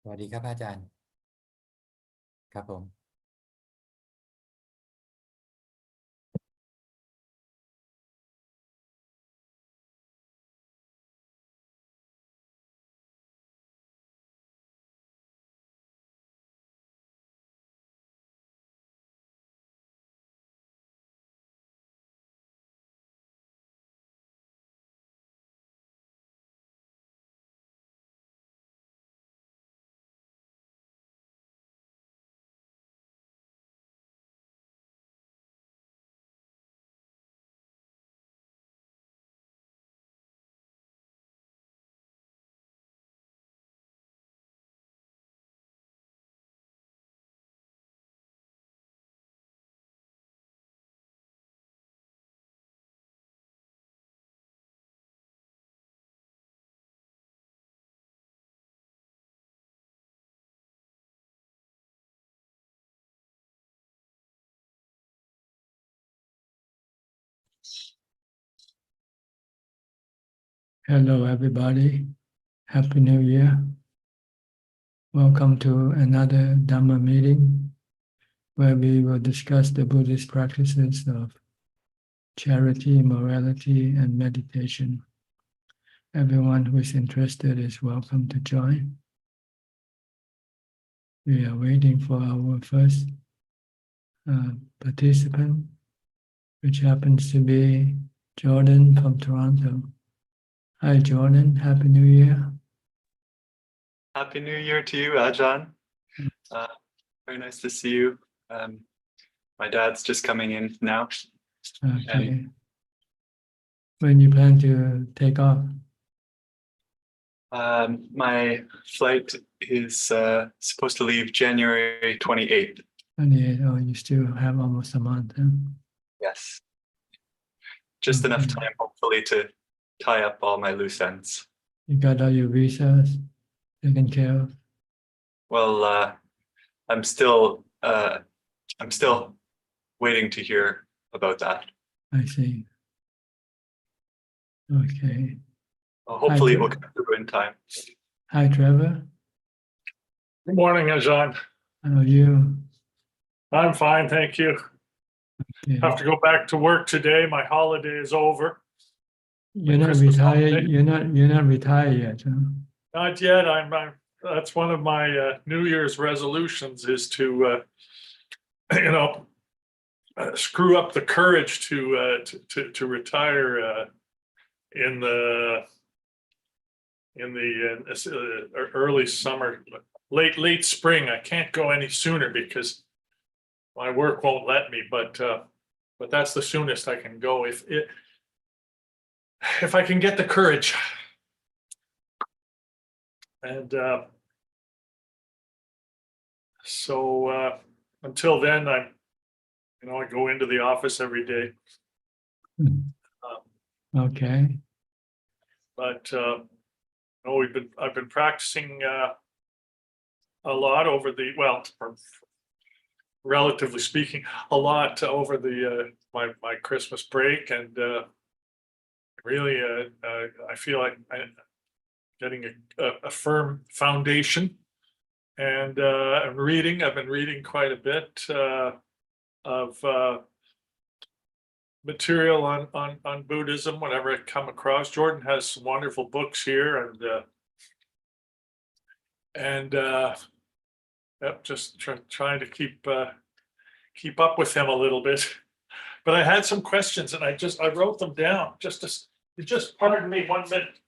สวัสดีครับอาจารย์ครับผม Hello, everybody. Happy New Year. Welcome to another Dhamma meeting where we will discuss the Buddhist practices of charity, morality, and meditation. Everyone who is interested is welcome to join. We are waiting for our first participant, which happens to be Jordan from Toronto. Hi, Jordan. Happy New Year. Happy New Year to you, Ajaan. Very nice to see you. My dad's just coming in now. Okay. When you plan to take off? My flight is supposed to leave January 28th. 28. Oh, you still have almost a month, huh? Yes. Just enough time, hopefully, to tie up all my loose ends. You got all your visas taken care of? Well, I'm still waiting to hear about that. I see. Okay. Hopefully, it will come through in time. Hi, Trevor. Good morning, Ajaan. How are you? I'm fine, thank you. Okay. Have to go back to work today. My holiday is over. You're not Christmas retired. holiday. You're not retired yet, huh? Not yet. That's one of my New Year's resolutions is to, screw up the courage to retire in the early summer, late spring. I can't go any sooner because my work won't let me. But that's the soonest I can go if I can get the courage. And so until then, I go into the office every day. Okay. But I've been practicing a lot over the relatively speaking, a lot over the my Christmas break, and really I feel like I'm getting a firm foundation. And I've been reading quite a bit of material on Buddhism whenever I come across. Jordan has some wonderful books here, and just trying to keep up with him a little bit. But I had some questions, and I wrote them down. Just pardon me 1 minute.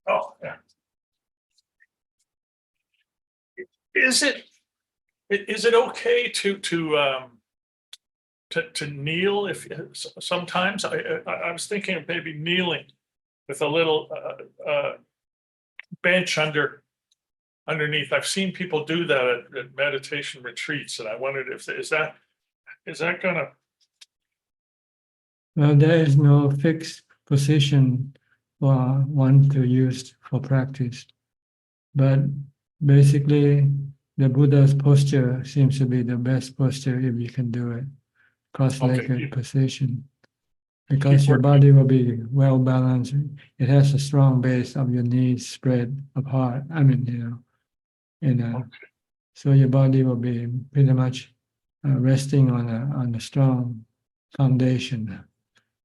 Oh, yeah. Is it okay to kneel if sometimes I was thinking of maybe kneeling with a little bench underneath. I've seen people do that at meditation retreats, and I wondered if is that gonna. Well, there is no fixed position for one to use for practice, but basically the Buddha's posture seems to be the best posture if you can do it. Cross-legged position. because Keep your working. body will be well balanced. It has a strong base of your knees spread apart. I mean, Okay. so your body will be pretty much resting on a strong foundation.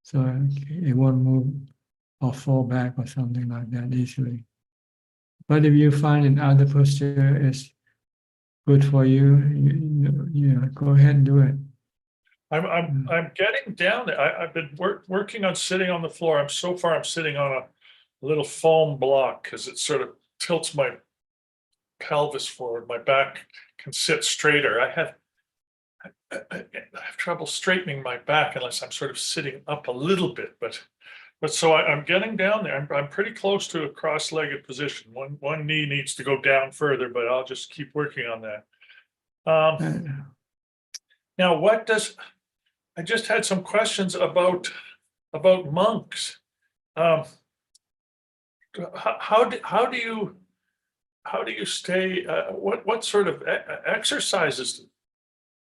So it won't move or fall back or something like that easily. But if you find another posture is good for you, go ahead and do it. I'm getting down there. I've been working on sitting on the floor. I'm sitting on a little foam block because it sort of tilts my pelvis forward. My back can sit straighter. I have trouble straightening my back unless I'm sort of sitting up a little bit, but so I'm getting down there. I'm pretty close to a cross-legged position. One knee needs to go down further, but I'll just keep working on that. Uh, Now, I just had some questions about monks. How do you stay? What sort of exercises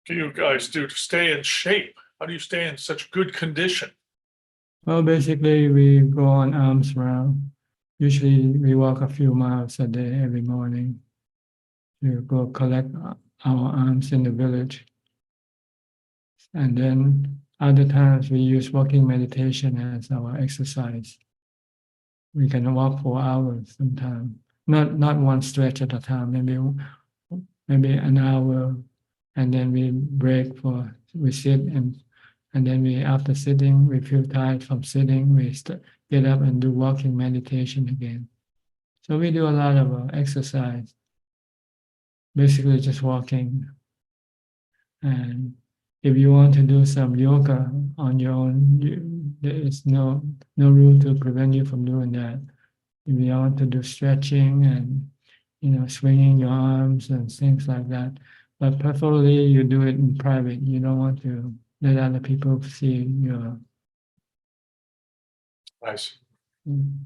do you guys do to stay in shape? How do you stay in such good condition? Well, basically, we go on arms round. Usually, we walk a few miles a day every morning to go collect our arms in the village. And then other times we use walking meditation as our exercise. We can walk for hours sometimes, not one stretch at a time, maybe an hour, and then we sit and then after sitting we feel tired from sitting, we get up and do walking meditation again. So we do a lot of exercise, basically just walking. And if you want to do some yoga on your own, there is no rule to prevent you from doing that. If you want to do stretching and swinging your arms and things like that, but preferably you do it in private. You don't want to let other people see your. Nice. Mm.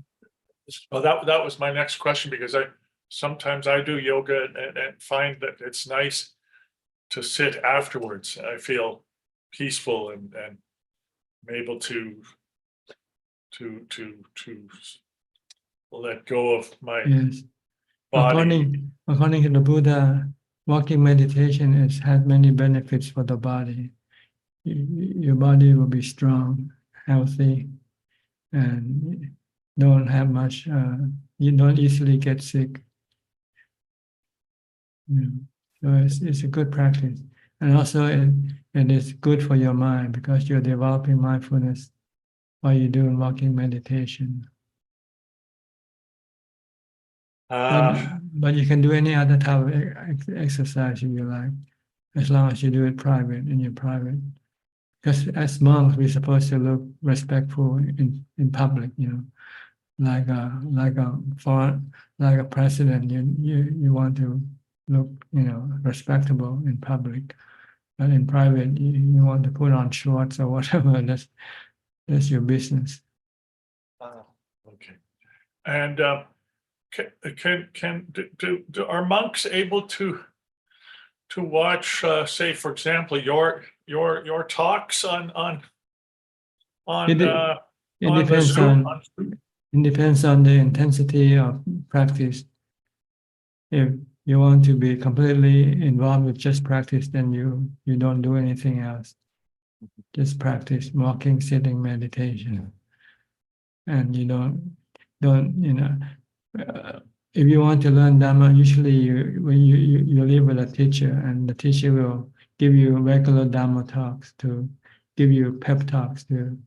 Well, that was my next question because sometimes I do yoga and find that it's nice to sit afterwards. I feel peaceful and I'm able to let go of my Yes. body. According to the Buddha, walking meditation has many benefits for the body. Your body will be strong, healthy, and don't have much. You don't easily get sick. So it's a good practice, and also it is good for your mind because you're developing mindfulness while you're doing walking meditation. But you can do any other type of exercise if you like, as long as you do it private in your private. Because as monks, we're supposed to look respectful in public, like a president. You want to look, respectable in public, but in private, you want to put on shorts or whatever. That's your business. Okay. And are monks able to watch, say, for example, your talks on It the depends Zoom? it depends on the intensity of practice. If you want to be completely involved with just practice, then you don't do anything else. Just practice walking, sitting, meditation, and you don't if you want to learn Dhamma, usually when you live with a teacher, and the teacher will give you regular Dhamma talks, to give you pep talks, to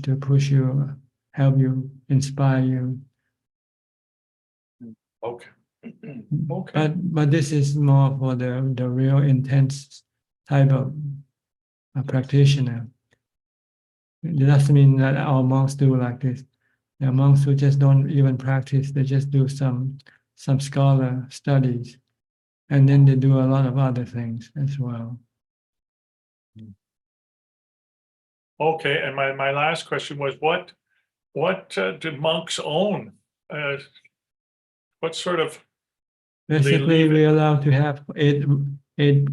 to push you, help you, inspire you. Okay. Okay. But this is more for the real intense type of practitioner. It doesn't mean that our monks do like this. There are monks who just don't even practice; they just do some scholar studies, and then they do a lot of other things as well. Okay, and my last question was, what do monks own? What sort of Basically, leave it? we're allowed to have eight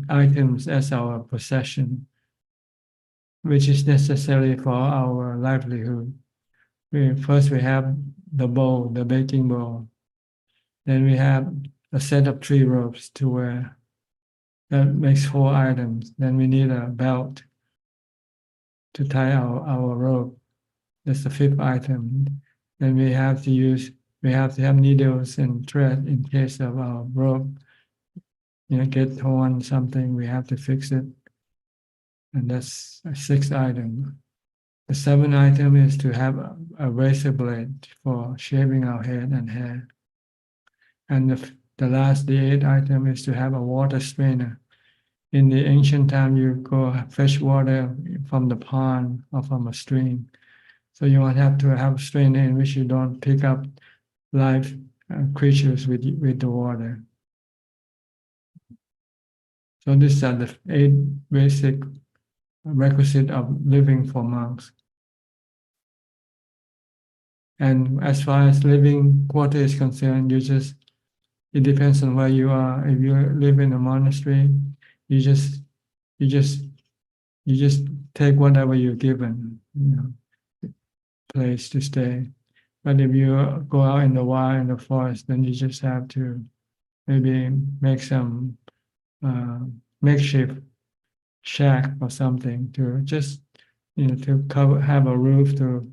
items as our possession. which is necessary for our livelihood. First we have the bowl, the baking bowl. Then we have a set of 3 ropes to wear. That makes 4 items. Then we need a belt to tie our rope. That's the 5th item. Then we have to have needles and thread in case of our rope, get torn something, we have to fix it. And that's a 6th item. The 7th item is to have a razor blade for shaving our head and hair. And the 8th item is to have a water strainer. In the ancient time, you go fetch water from the pond or from a stream. So you want to have a strainer in which you don't pick up live creatures with the water. So these are the 8 basic requisites of living for monks. And as far as living quarter is concerned, it depends on where you are. If you live in a monastery, you just take whatever you're given, place to stay. But if you go out in the wild, in the forest, then you just have to maybe make some makeshift shack or something to just, to have a roof to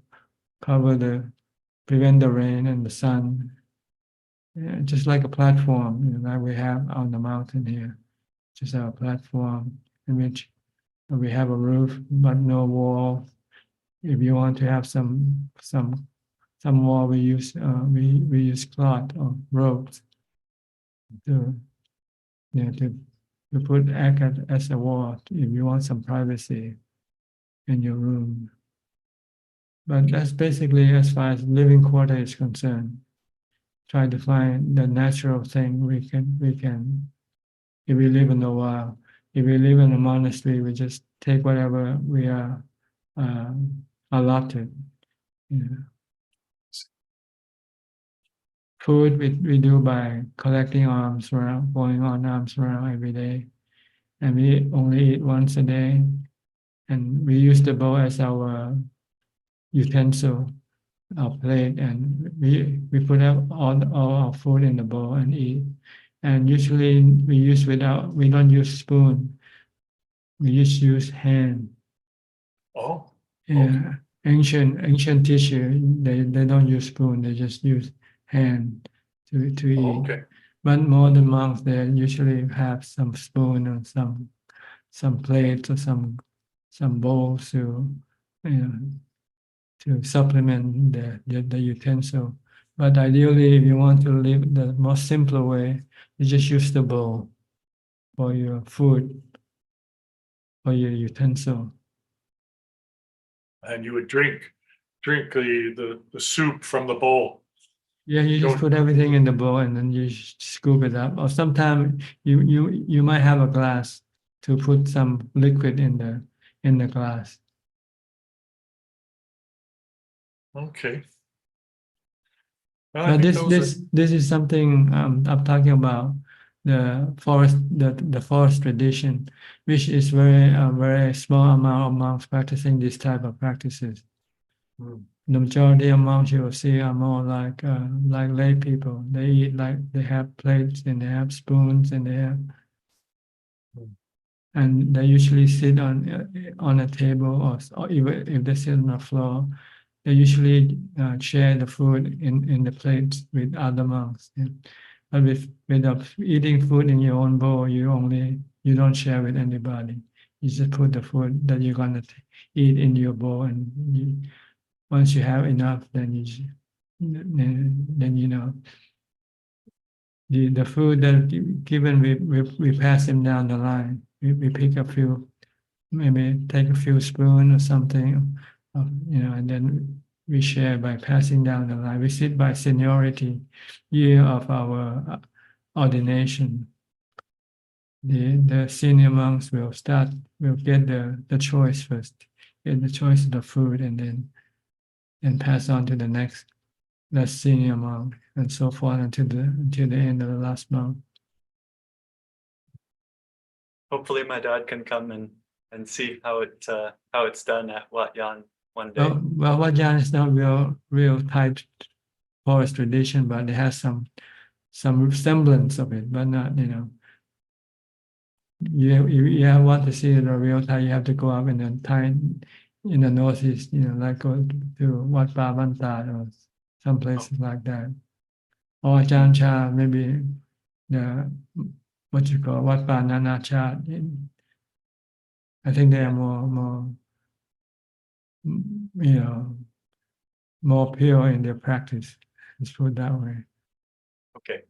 prevent the rain and the sun. Yeah, just like a platform, that we have on the mountain here. Just a platform in which we have a roof, but no wall. If you want to have some wall, we use cloth or ropes to act as a wall if you want some privacy in your room. But that's basically as far as living quarter is concerned. Try to find the natural thing we can. If we live in the wild, if we live in a monastery, we just take whatever we are allotted. Food we do by collecting alms around, going on alms around every day, and we only eat once a day, and we use the bowl as our utensil, our plate, and we put up all our food in the bowl and eat. And usually we don't use spoon. We just use hand. Oh, Yeah, ancient teacher, they don't use spoon. They just use hand to eat. okay. But modern monks, they usually have some spoon or some plates or some bowls to to supplement the utensil. But ideally, if you want to live the most simpler way, you just use the bowl for your food, for your utensil. And you would drink the soup from the bowl. Yeah, you just put everything in the bowl and then you scoop it up. Or sometimes you might have a glass to put some liquid in the glass. Okay. Well, I But think this is something I'm talking about, the forest tradition, which is very small amount of monks practicing this type of practices. The majority of monks you will see are more like lay people. They eat they have plates and they have spoons and and they usually sit on a table, or even if they sit on the floor, they usually share the food in the plates with other monks. Yeah. But with eating food in your own bowl, you don't share with anybody. You just put the food that you're gonna eat in your bowl, and once you have enough, then the food that given, we pass them down the line. We pick a few, maybe take a few spoons or something, and then we share by passing down the line. We sit by seniority, year of our ordination. The senior monks will get the choice first, get the choice of the food, and then pass on to the next senior monk, and so forth until the end of the last monk. Hopefully my dad can come and and see how it's done at Wat Yan one day. Well, Ajaan is not real Thai forest tradition, but it has some semblance of it, but not, you know. You want to see the real Thai, you have to go up in the Thai, in the northeast, you know, like go to Wat Pa Ban Ta or some places like that. Or Ajaan Chah, maybe the what you call Wat Pa Nana Chah. I think they are more, you know, more pure in their practice. Let's put it that way. Okay.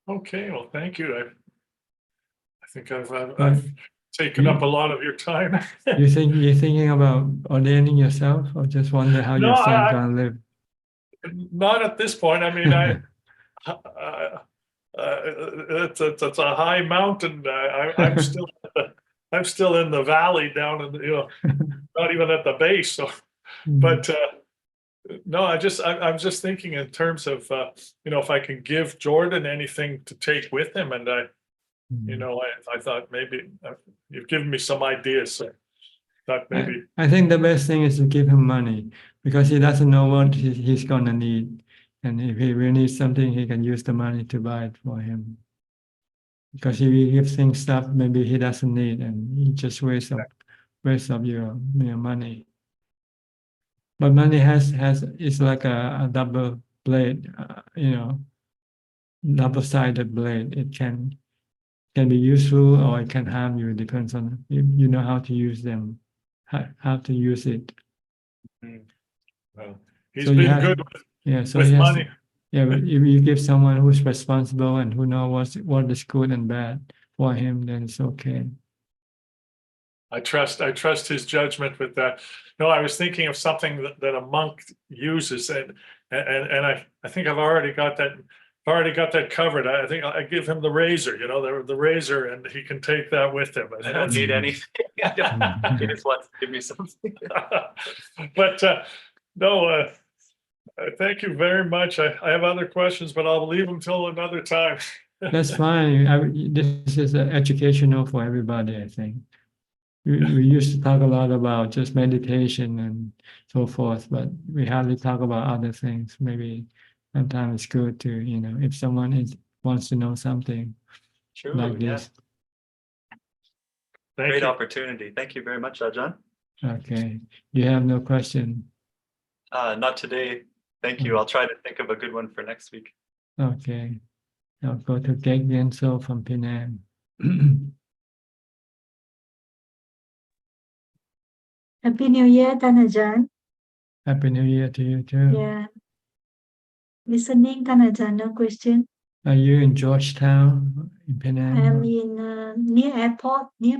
Okay, well, thank you. I think I've But taken up a lot of your time. you're thinking about ordaining yourself, or just wonder how No, your son gonna live? Not at this point. I mean, it's a high mountain. I'm still I'm still in the valley down in the, not even at the base. So, but no, I'm just thinking in terms of if I can give Jordan anything to take with him, and I thought maybe you've given me some ideas. So thought maybe I think the best thing is to give him money, because he doesn't know what he's gonna need, and if he really needs something, he can use the money to buy it for him. Because if you give things stuff maybe he doesn't need, and he just waste of your money. But money it's like a double blade, double-sided blade. It can be useful or it can harm you. It depends on if you know how to use them, how to use it. well, he's So you been have- good Yeah, so with he has money. but if you give someone who's responsible and who knows what is good and bad for him, then it's okay. I trust his judgment with that. No, I was thinking of something that a monk uses, and I think I've already got that covered. I think I give him the razor, the razor, and he can take that with him. I don't need anything. He just wants to give me something. But no, thank you very much. I have other questions, but I'll leave them till another time. That's fine. This is educational for everybody, I think. We used to talk a lot about just meditation and so forth, but we hardly talk about other things. Maybe sometimes it's good to, if someone wants to know something True. like Yeah. this. Thank Great you. opportunity. Thank you very much, Ajaan. Okay. You have no question? Not today. Thank you. I'll try to think of a good one for next week. Okay. I'll go to Kek Bien So from Penang. Happy New Year, Tan Ajaan. Happy New Year to you too. Yeah. Listening, Tan Ajaan, no question. Are you in Georgetown in Penang? I'm in near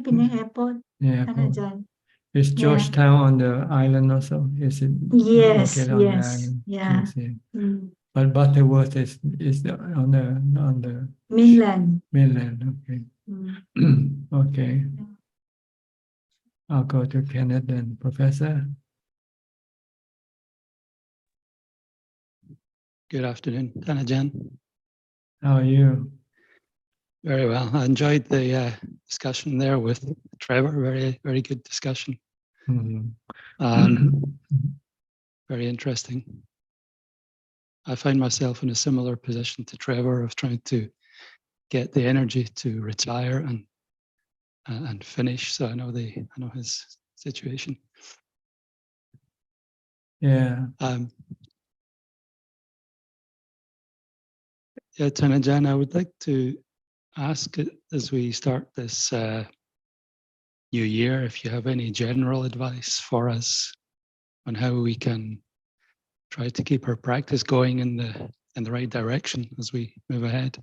Penang Airport, Yeah. Tan Ajaan. Is Georgetown on the island also? Is it Yes, located on the yes, island? yeah. Yes, yeah. Mm. But Butterworth is on the Mainland. mainland. Okay. Mm. Okay. I'll go to Kenneth then. Professor. Good afternoon, Tan Ajaan. How are you? Very well. I enjoyed the discussion there with Trevor. Very, very good discussion. Mhm. Very interesting. I find myself in a similar position to Trevor of trying to get the energy to retire and finish. So I know his situation. Yeah. Yeah, Tan Ajaan, I would like to ask as we start this new year, if you have any general advice for us on how we can try to keep our practice going in the right direction as we move ahead.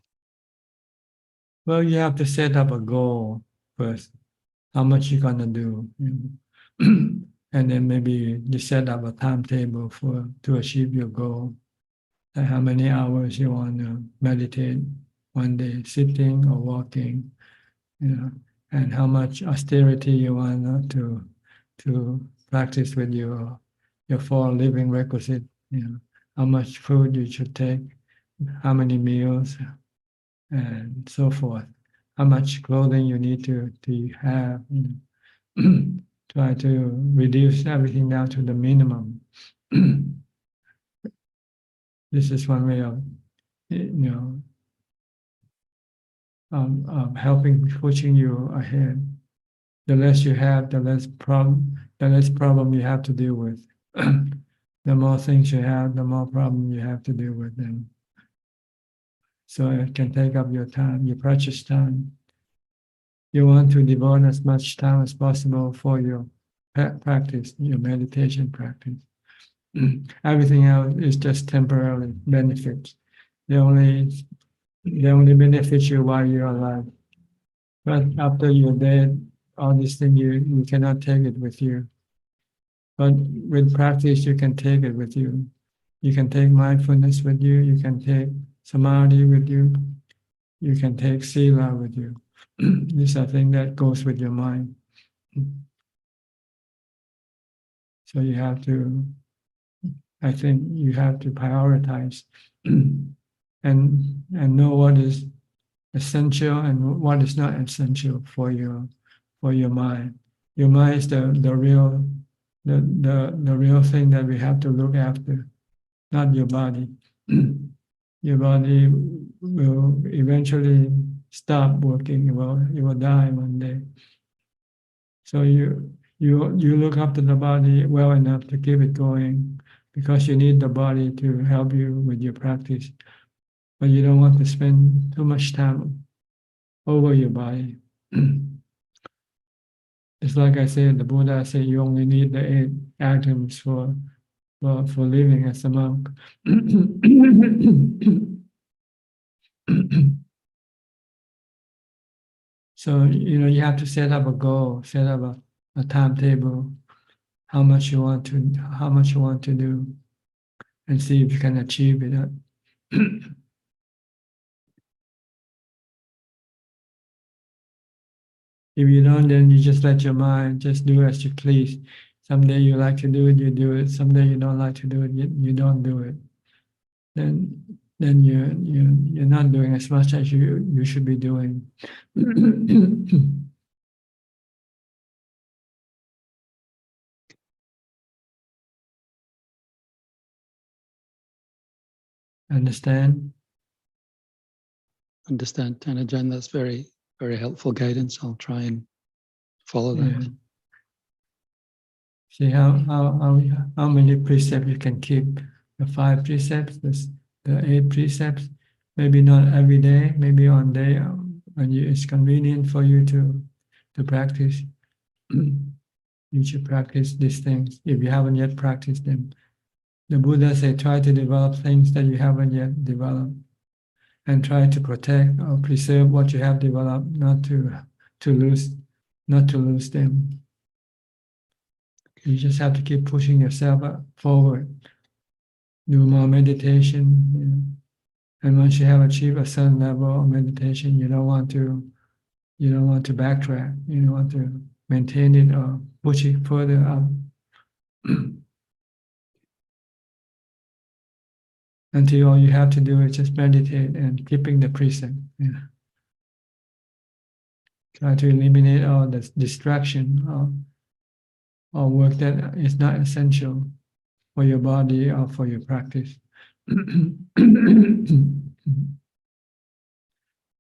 Well, you have to set up a goal first. How much you're gonna do, and then maybe you set up a timetable to achieve your goal. Like how many hours you want to meditate one day, sitting or walking, and how much austerity you want to practice with your 4 living requisite. How much food you should take, how many meals, and so forth. how much clothing you need to have. Try to reduce everything down to the minimum. This is one way of, helping pushing you ahead. The less you have, the less problem you have to deal with. The more things you have, the more problem you have to deal with them. So it can take up your time, your precious time. You want to devote as much time as possible for your practice, your meditation practice. Everything else is just temporary benefits. They only benefit you while you're alive. But after you're dead, all these things you cannot take it with you. But with practice, you can take it with you. You can take mindfulness with you. You can take samadhi with you. You can take sila with you. These are things that goes with your mind. So you have to, I think you have to prioritize and know what is essential and what is not essential for your mind. Your mind is the real thing that we have to look after, not your body. Your body will eventually stop working. It will die one day. So you look after the body well enough to keep it going, because you need the body to help you with your practice. But you don't want to spend too much time over your body. It's like I said, the Buddha said you only need the 8 atoms for living as a monk. So you have to set up a goal, set up a timetable, how much you want to do, and see if you can achieve it. If you don't, then you just let your mind just do as you please. Someday you like to do it, you do it. Someday you don't like to do it, you don't do it. Then you're not doing as much as you should be doing. Understand? Understand, and Ajaan, that's very, very helpful guidance. I'll try and follow that. Yeah. See how many precepts you can keep. The 5 precepts, the 8 precepts. Maybe not every day. Maybe on day when it's convenient for you to practice. You should practice these things. If you haven't yet practiced them, the Buddha said, try to develop things that you haven't yet developed, and try to protect or preserve what you have developed, not to lose them. You just have to keep pushing yourself forward. Do more meditation, and once you have achieved a certain level of meditation, you don't want to backtrack. You want to maintain it or push it further up. Until all you have to do is just meditate and keeping the precept. Try to eliminate all the distraction or work that is not essential for your body or for your practice.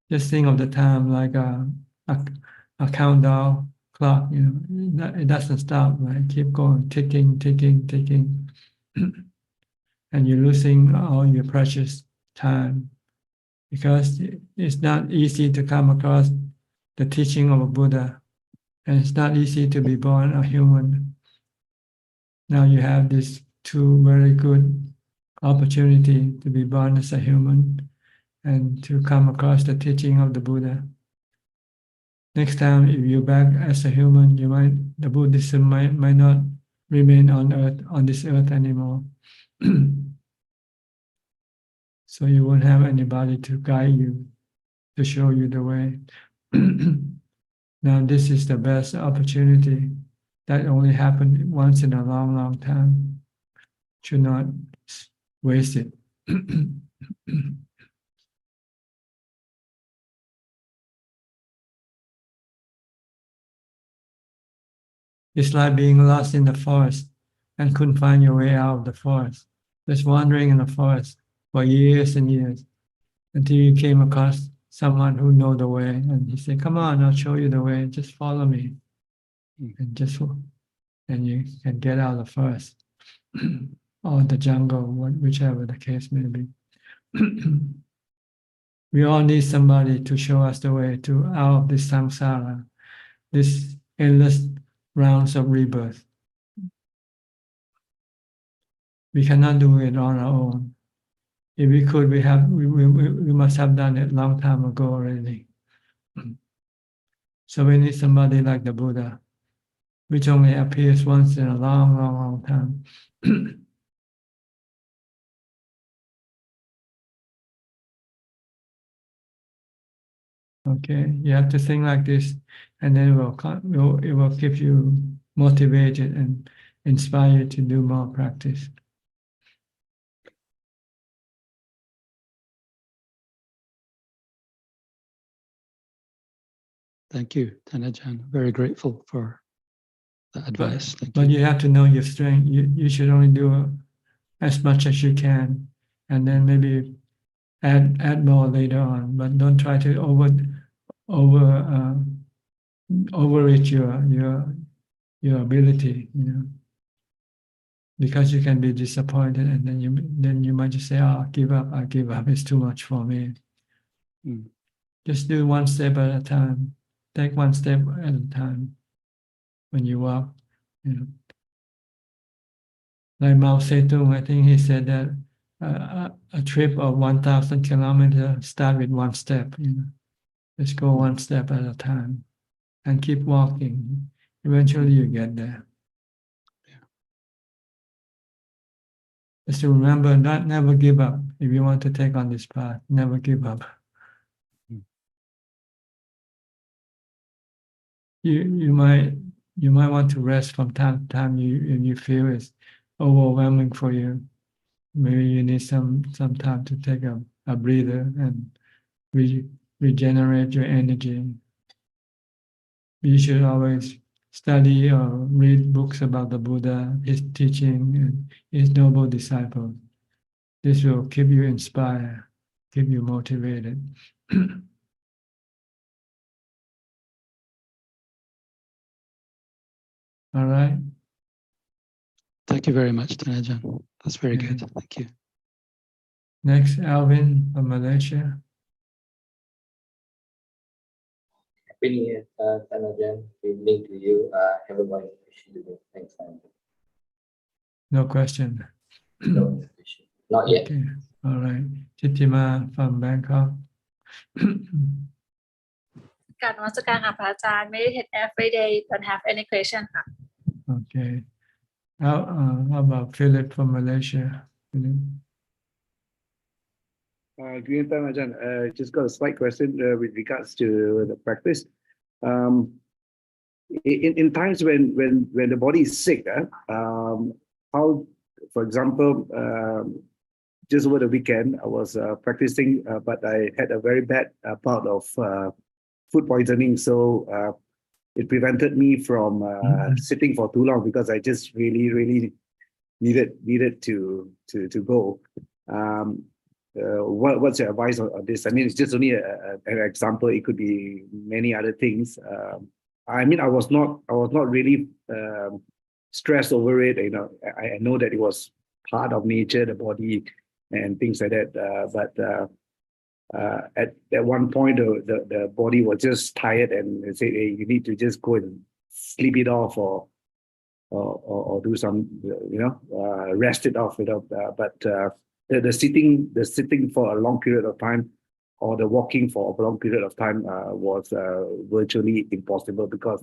Just think of the time like a countdown clock. It doesn't stop, right? Keep going, ticking, and you're losing all your precious time, because it's not easy to come across the teaching of a Buddha, and it's not easy to be born a human. Now you have these 2 very good opportunity to be born as a human and to come across the teaching of the Buddha. Next time, if you're back as a human, the Buddhism might not remain on this earth anymore. So you won't have anybody to guide you, to show you the way. Now this is the best opportunity that only happened once in a long, long time. Should not waste it. It's like being lost in the forest and couldn't find your way out of the forest. Just wandering in the forest for years and years until you came across someone who know the way, and he said, "Come on, I'll show you the way. Just follow me," and you can get out of the forest or the jungle, whichever the case may be. We all need somebody to show us the way to out of this samsara, this endless rounds of rebirth. We cannot do it on our own. If we could, we must have done it long time ago already. So we need somebody like the Buddha, which only appears once in a long, long, long time. Okay, you have to think like this, and then it will keep you motivated and inspire you to do more practice. Thank you, Ajaan. Very grateful for the advice. Thank But you. you have to know your strength. You should only do as much as you can, and then maybe add more later on. But don't try to overreach your ability. Because you can be disappointed, and then you might just say, "Oh, I give up. It's too much for me." Just do one step at a time. Take one step at a time when you walk. Like Mao Zedong, I think he said that a trip of 1,000 kilometers start with one step. Just go one step at a time and keep walking. Eventually, you get there. Just to remember, never give up. If you want to take on this path, never give up. You might want to rest from time to time. If you feel it's overwhelming for you, maybe you need some time to take a breather and regenerate your energy. You should always study or read books about the Buddha, his teaching, and his noble disciples. This will keep you inspired, keep you motivated. All right. Thank you very much, Ajaan. That's very Okay. good. Thank you. Next, Alvin from Malaysia. Happy New Year, Ajaan. Good evening to you. Have a wonderful question. Thanks, man. No question. No question. Not yet. Okay. All right. Chitima from Bangkok. การนมัสการค่ะพระอาจารย์ meditate every day don't have any question ค่ะ Okay. How about Philip from Malaysia? Philip? Good evening, Ajaan. Just got a slight question with regards to the practice. In times when the body is sick, how, for example, just over the weekend, I was practicing, but I had a very bad bout of food poisoning. So it prevented me from sitting for too long because I just really needed to go. What's your advice on this? I mean, it's just only an example. It could be many other things. I mean, I was not really stressed over it. I know that it was part of nature, the body, and things like that. But at one point, the body was just tired, and they said, "Hey, you need to just go and sleep it off, or do some, rest it off." But the sitting for a long period of time, or the walking for a long period of time, was virtually impossible because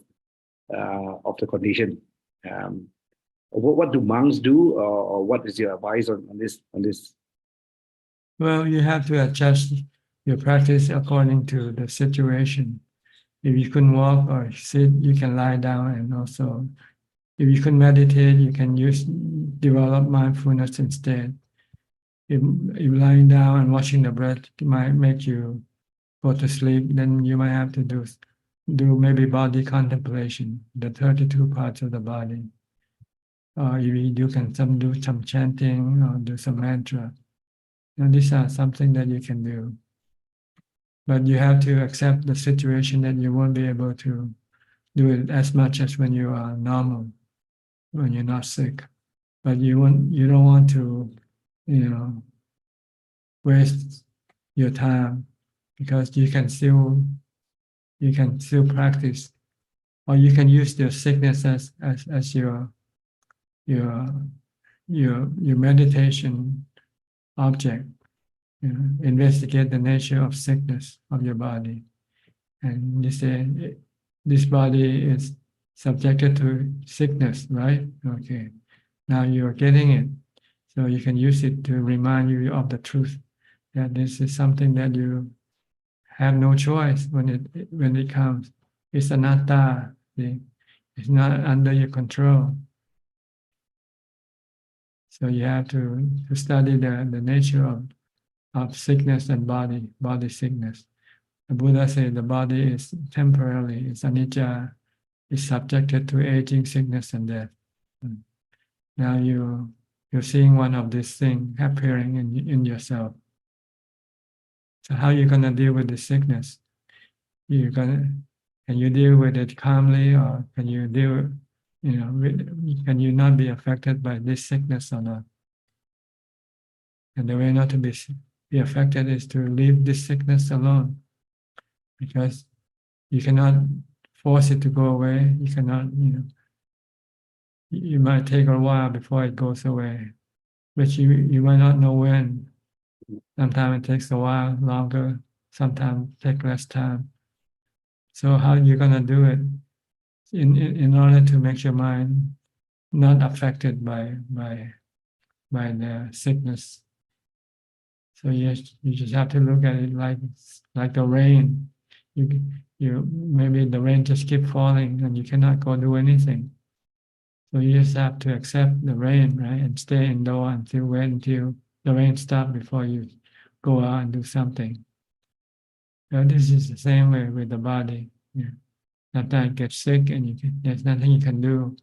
of the condition. What do monks do, or what is your advice on this? Well, you have to adjust your practice according to the situation. If you couldn't walk or sit, you can lie down, and also, if you can meditate, you can develop mindfulness instead. If lying down and watching the breath might make you go to sleep, then you might have to do do maybe body contemplation, the 32 parts of the body. Or you can do some chanting or do some mantra. These are something that you can do. But you have to accept the situation that you won't be able to do it as much as when you are normal, when you're not sick. But you don't want to, waste your time, because you can still practice, or you can use your sickness as your meditation object. Investigate the nature of sickness of your body, and you say this body is subjected to sickness, right? Okay, now you're getting it, so you can use it to remind you of the truth that this is something that you have no choice when it comes. It's anatta. It's not under your control. So you have to study the nature of sickness and body sickness. The Buddha said the body is temporary, it's anicca, is subjected to aging, sickness, and death. Now you're seeing one of these things appearing in yourself. So how are you gonna deal with the sickness? Can you deal with it calmly, or can you deal, can you not be affected by this sickness or not? And the way not to be affected is to leave this sickness alone, because you cannot force it to go away. You cannot, you might take a while before it goes away, but you might not know when. Sometimes it takes a while longer, sometimes take less time. So how are you gonna do it in order to make your mind not affected by the sickness? So you just have to look at it like the rain. You maybe the rain just keep falling and you cannot go do anything. So you just have to accept the rain, right, and stay indoor until the rain stops before you go out and do something. So this is the same way with the body. Sometimes it gets sick and there's nothing you can do.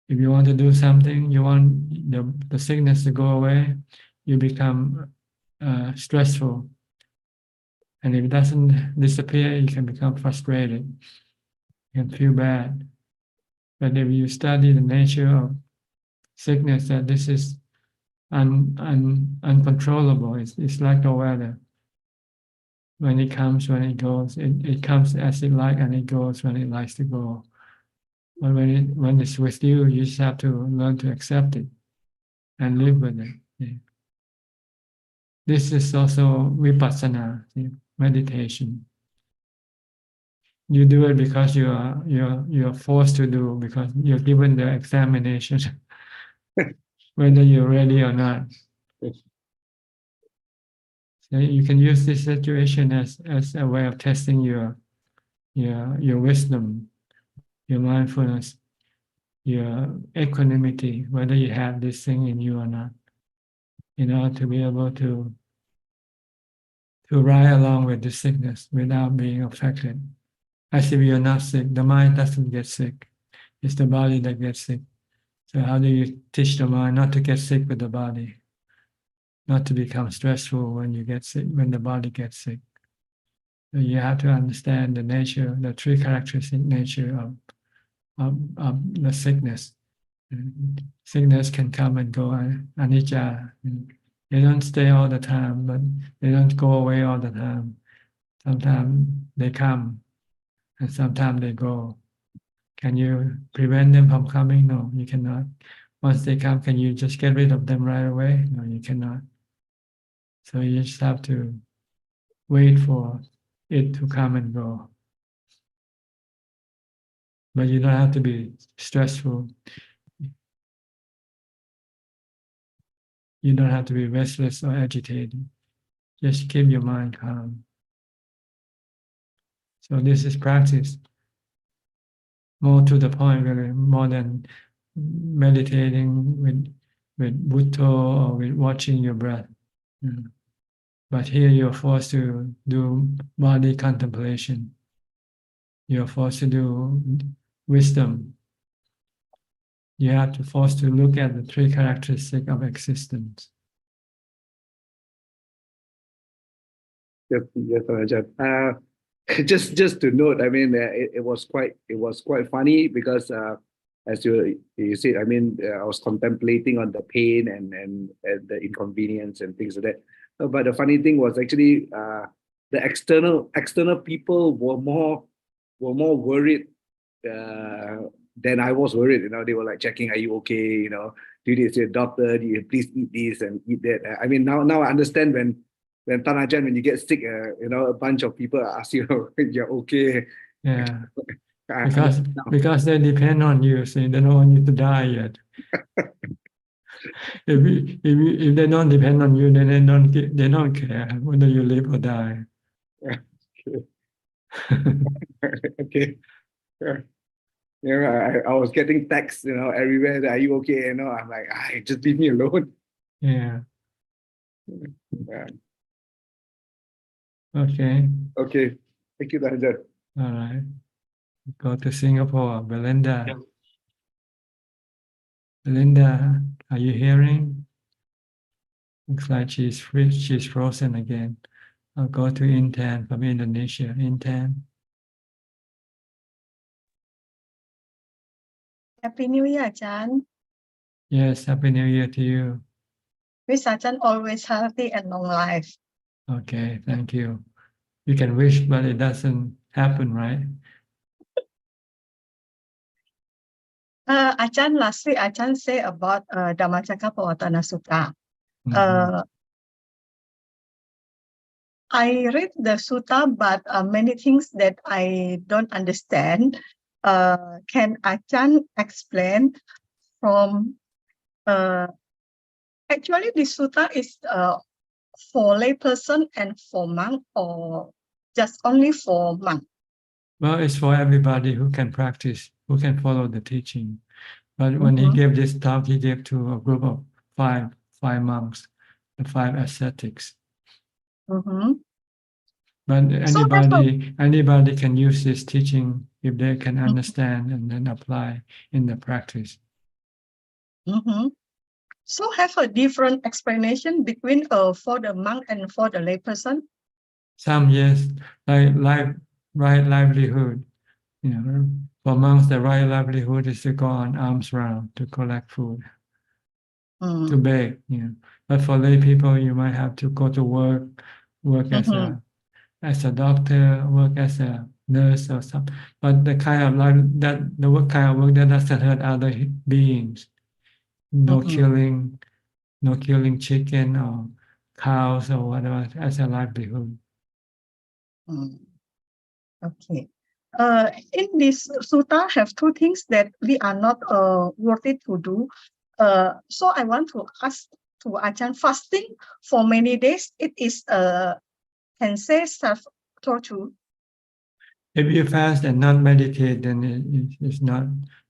If you want to do something, you want the sickness to go away, you become stressful. And if it doesn't disappear, you can become frustrated. You can feel bad. But if you study the nature of sickness, that this is uncontrollable, it's like the weather. When it comes, when it goes, it comes as it likes and it goes when it likes to go. But when it's with you, you just have to learn to accept it and live with it. Yeah. This is also vipassana, meditation. You do it because you're forced to do, because you're given the examination, whether you're ready or not. So you can use this situation as a way of testing your wisdom, your mindfulness, your equanimity, whether you have this thing in you or not, in order to be able to ride along with the sickness without being affected. As if you're not sick, the mind doesn't get sick. It's the body that gets sick. So how do you teach the mind not to get sick with the body? Not to become stressful when you get sick, when the body gets sick. So you have to understand the nature, the three characteristic nature of the sickness. Sickness can come and go, anicca. They don't stay all the time, but they don't go away all the time. Sometimes they come, and sometimes they go. Can you prevent them from coming? No, you cannot. Once they come, can you just get rid of them right away? No, you cannot. So you just have to wait for it to come and go. But you don't have to be stressful. You don't have to be restless or agitated. Just keep your mind calm. So this is practice. More to the point, really, more than meditating with Buddha or with watching your breath. But here you're forced to do body contemplation. you're forced to do wisdom. You have to force to look at the three characteristics of existence. Yes, yes, Ajahn. Just to note, I mean, it was quite funny because as you said, I mean, I was contemplating on the pain and the inconvenience and things like that. But the funny thing was actually the external people were more worried than I was worried. You know, they were like checking, "Are you okay? You know, do this to your doctor? Do you please eat this and eat that?" I mean, now I understand when Tan Ajahn, when you get sick, you know, a bunch of people ask you, "You're okay." Yeah, I because understand now. because they depend on you, so they don't want you to die yet. If they don't depend on you, then they don't care whether you live or die. Okay. Yeah. Yeah, I was getting texts, you know, everywhere. Are you okay? You know, I'm like, just leave me alone. Yeah. Yeah. Okay. Okay. Thank you, Tan Ajahn. All right. Go to Singapore. Belinda. Yeah. Belinda, are you hearing? Looks like she's frozen again. I'll go to Intan from Indonesia. Intan. Happy New Year, Ajahn. Yes, Happy New Year to you. Wish Ajahn always healthy and long life. Okay, thank you. You can wish, but it doesn't happen, right? Ajahn, lastly, Ajahn say about Dhammacakkappavattana Sutta. Mhm. I read the sutta, but many things that I don't understand. Can Ajahn explain from actually this sutta is for layperson and for monk, or just only for monk? Well, it's for everybody who can practice, who can follow the teaching. But when he gave this talk, he gave to a group of five monks, the five ascetics. Mhm. But So have a anybody can use this teaching if they can understand and then apply in the practice. Mhm. So have a different explanation between for the monk and for the layperson? Some, yes, like right livelihood. You know, for monks, the right livelihood is to go on alms round to collect food, to beg. You know, but for lay people, you might have to go to work as a doctor, work as a nurse or something. But the kind of life the work kind of work that doesn't hurt other beings. No killing, no killing chicken or cows or whatever as a livelihood. Okay. In this sutta have two things that we are not worthy to do. So I want to ask to Ajahn, fasting for many days, it is can say self-torture. If you fast and not meditate, then it's not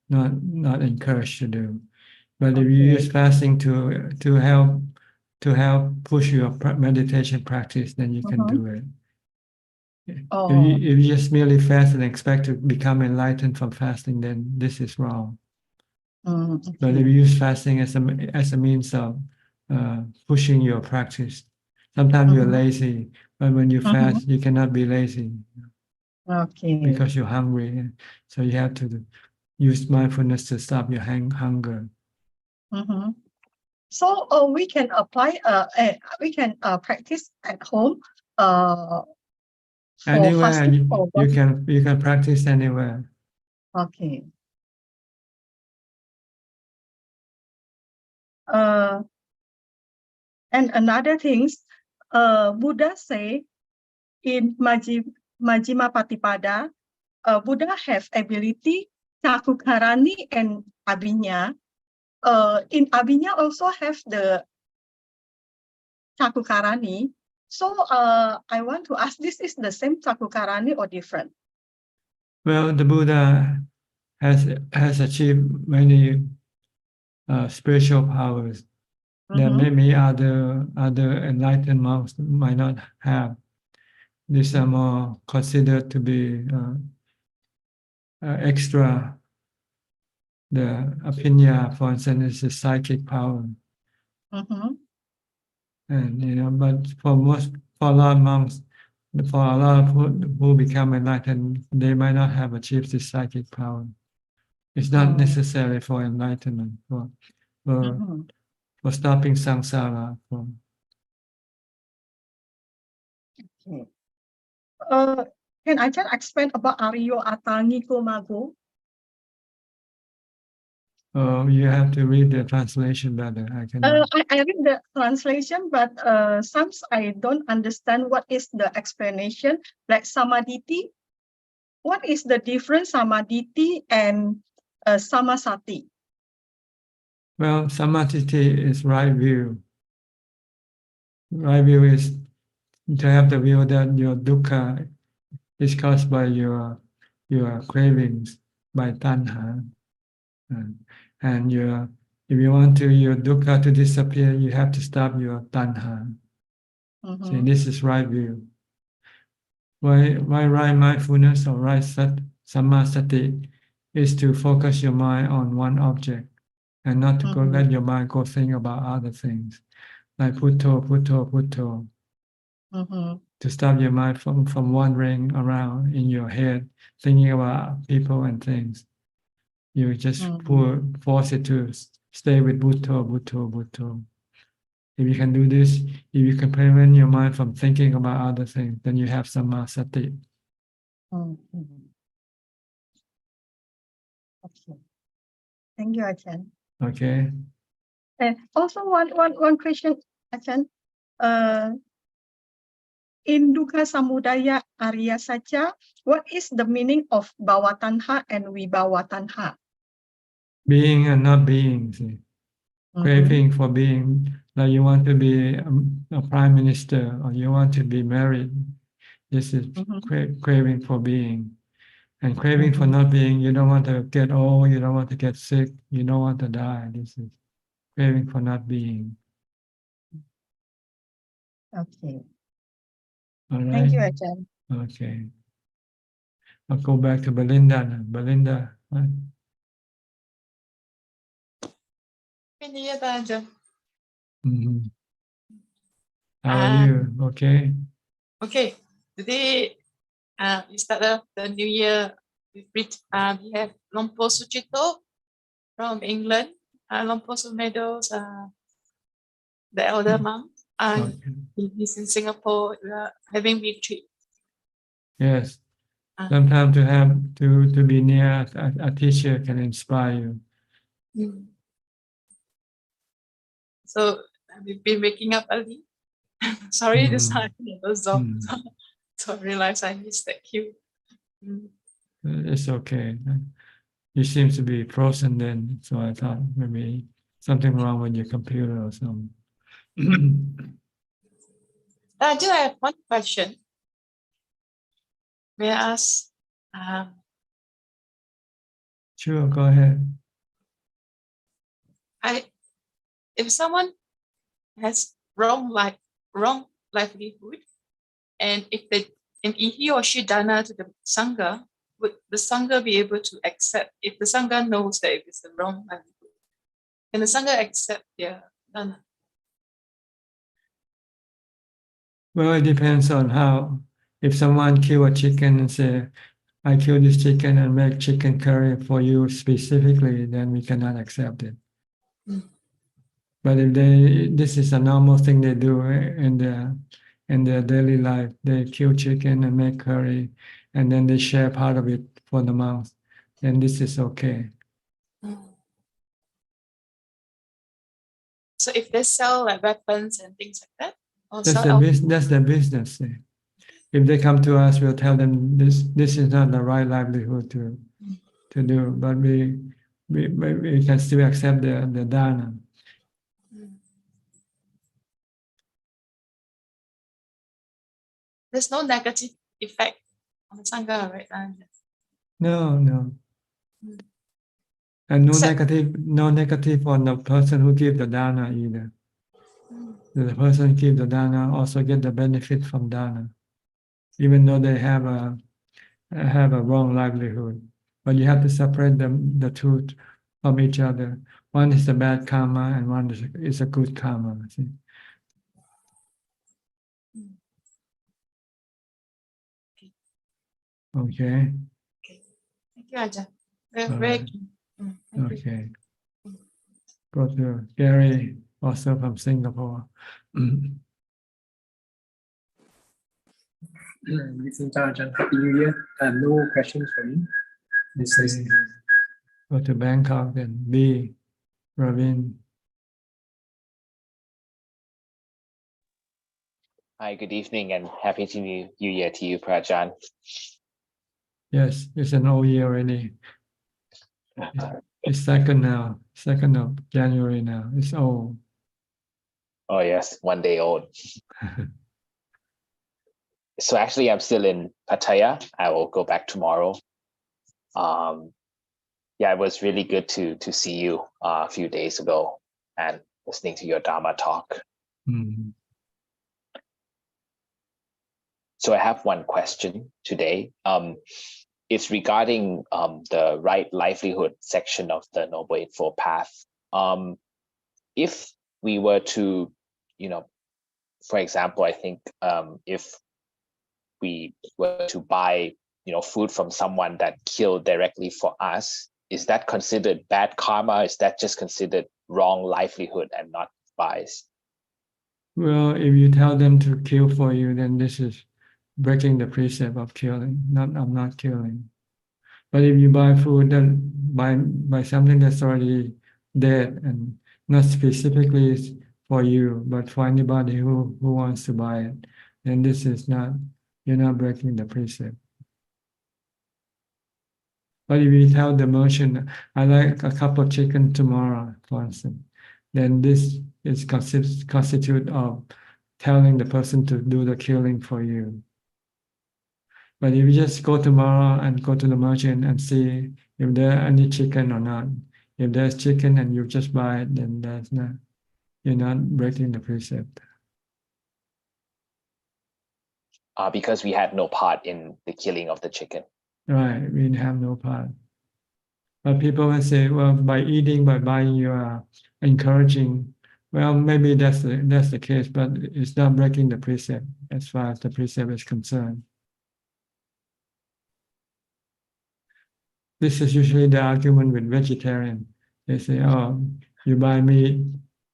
encouraged to do. But if you use fasting to help push your meditation practice, then you can do it. If you just merely fast and expect to become enlightened from fasting, then this is wrong. But if you use fasting as a means of pushing your practice, sometimes you're lazy, but when you fast, you cannot be lazy. Okay. Because you're hungry, so you have to use mindfulness to stop your hunger. So we can apply. We can practice at home. For Anywhere fasting you can practice anywhere. Okay. And another things, Buddha say in Majjhima Patipada, Buddha have ability Cakukarani and Abhinya. In Abhinya also have the Cakukarani. So I want to ask, this is the same Cakukarani or different? Well, the Buddha has achieved many spiritual powers that maybe other enlightened monks might not have. These are more considered to be extra. The opinion, for instance, is psychic power. Mhm. And but for a lot of monks, for a lot of who become enlightened, they might not have achieved this psychic power. It's not necessary for enlightenment, for Mhm. stopping samsara. Okay. Can I just explain about Aryo Atangi Komago? You have to read the translation better. I cannot. I read the translation, but some I don't understand what is the explanation. Like samaditi, what is the difference samaditi and samasati? Well, samadhi is right view. Right view is to have the view that your dukkha is caused by your cravings, by tanha. And if you want your dukkha to disappear, you have to stop your tanha. See, this is right view. Why right mindfulness or right samasati is to focus your mind on one object and not to let your mind go think about other things, like putto, putto, putto. To stop your mind from wandering around in your head, thinking about people and things. You just force it to stay with Bhutto, Bhutto, Bhutto. If you can do this, if you can prevent your mind from thinking about other things, then you have samasati. Okay. Thank you, Ajahn. Okay. And also one question, Ajahn. In Dukkha Samudaya Arya Saja, what is the meaning of Bhavatanha and Vibhavatanha? Being and not being. See. Craving for being, like you want to be a prime minister or you want to be married. This is craving for being. And craving for not being, you don't want to get old, you don't want to get sick, you don't want to die. This is craving for not being. Okay. All right. Thank you, Ajahn. Okay. I'll go back to Belinda now. Belinda. Right? Mm-hmm. How are you? Okay. Okay. Today, we start the new year. We have Lompo Suchito from England. Lompo Sumedos, the elder monk. And he's in Singapore. We are having retreat. Yes. Sometimes to be near a teacher can inspire you. So we've been waking up early. Sorry, this time I was off. So I realized I missed that cue. It's okay. You seem to be frozen then, so I thought maybe something wrong with your computer or something. I do have one question. May I ask? Sure, go ahead. If someone has wrong livelihood, and if he or she dana to the sangha, would the sangha be able to accept if the sangha knows that it's the wrong livelihood? Can the sangha accept their dana? Well, it depends on how. If someone kill a chicken and say, I kill this chicken and make chicken curry for you specifically, then we cannot accept it. But if this is a normal thing they do in their daily life, they kill chicken and make curry, and then they share part of it for the monks, then this is okay. So if they sell like weapons and things like that, or that's their business. If they come to us, we'll tell them this is not the right livelihood to do, but we can still accept the dana. There's no negative effect on the sangha, right? No. And no negative on the person who gives the dana either. The person who gives the dana also get the benefit from dana, even though they have a wrong livelihood. but you have to separate them, the two from each other. One is the bad karma and one is a good karma. See? Okay. Thank you, Ajahn. Very, All very right. keen. Thank you. Okay. Go to Gary, also from Singapore. Ajahn, Happy New Year. No questions for me. This is Okay. Go to Bangkok then. B. Ravin. Hi, good evening and happy New Year to you, Prajan. Yes, it's an old year already. It's second now, 2nd of January now. It's old. Oh yes, 1 day old. So actually I'm still in Pattaya. I will go back tomorrow. Yeah, it was really good to see you a few days ago and listening to your Dharma talk. Mm. So I have one question today. It's regarding the right livelihood section of the Noble Eightfold Path. If we were to, for example, I think if we were to buy, food from someone that killed directly for us, is that considered bad karma? Is that just considered wrong livelihood and not wise? Well, if you tell them to kill for you, then this is breaking the precept of killing. I'm not killing. But if you buy food, then buy something that's already dead and not specifically for you, but for anybody who wants to buy it, then this is not, you're not breaking the precept. But if you tell the merchant, I like a cup of chicken tomorrow, for instance, then this is constitute of telling the person to do the killing for you. But if you just go tomorrow and go to the merchant and see if there are any chicken or not, if there's chicken and you just buy it, then you're not breaking the precept. Because we had no part in the killing of the chicken. Right, we have no part. But people will say, well, by eating, by buying, you are encouraging. Well, maybe that's the case, but it's not breaking the precept as far as the precept is concerned. This is usually the argument with vegetarian. They say, oh, you buy meat,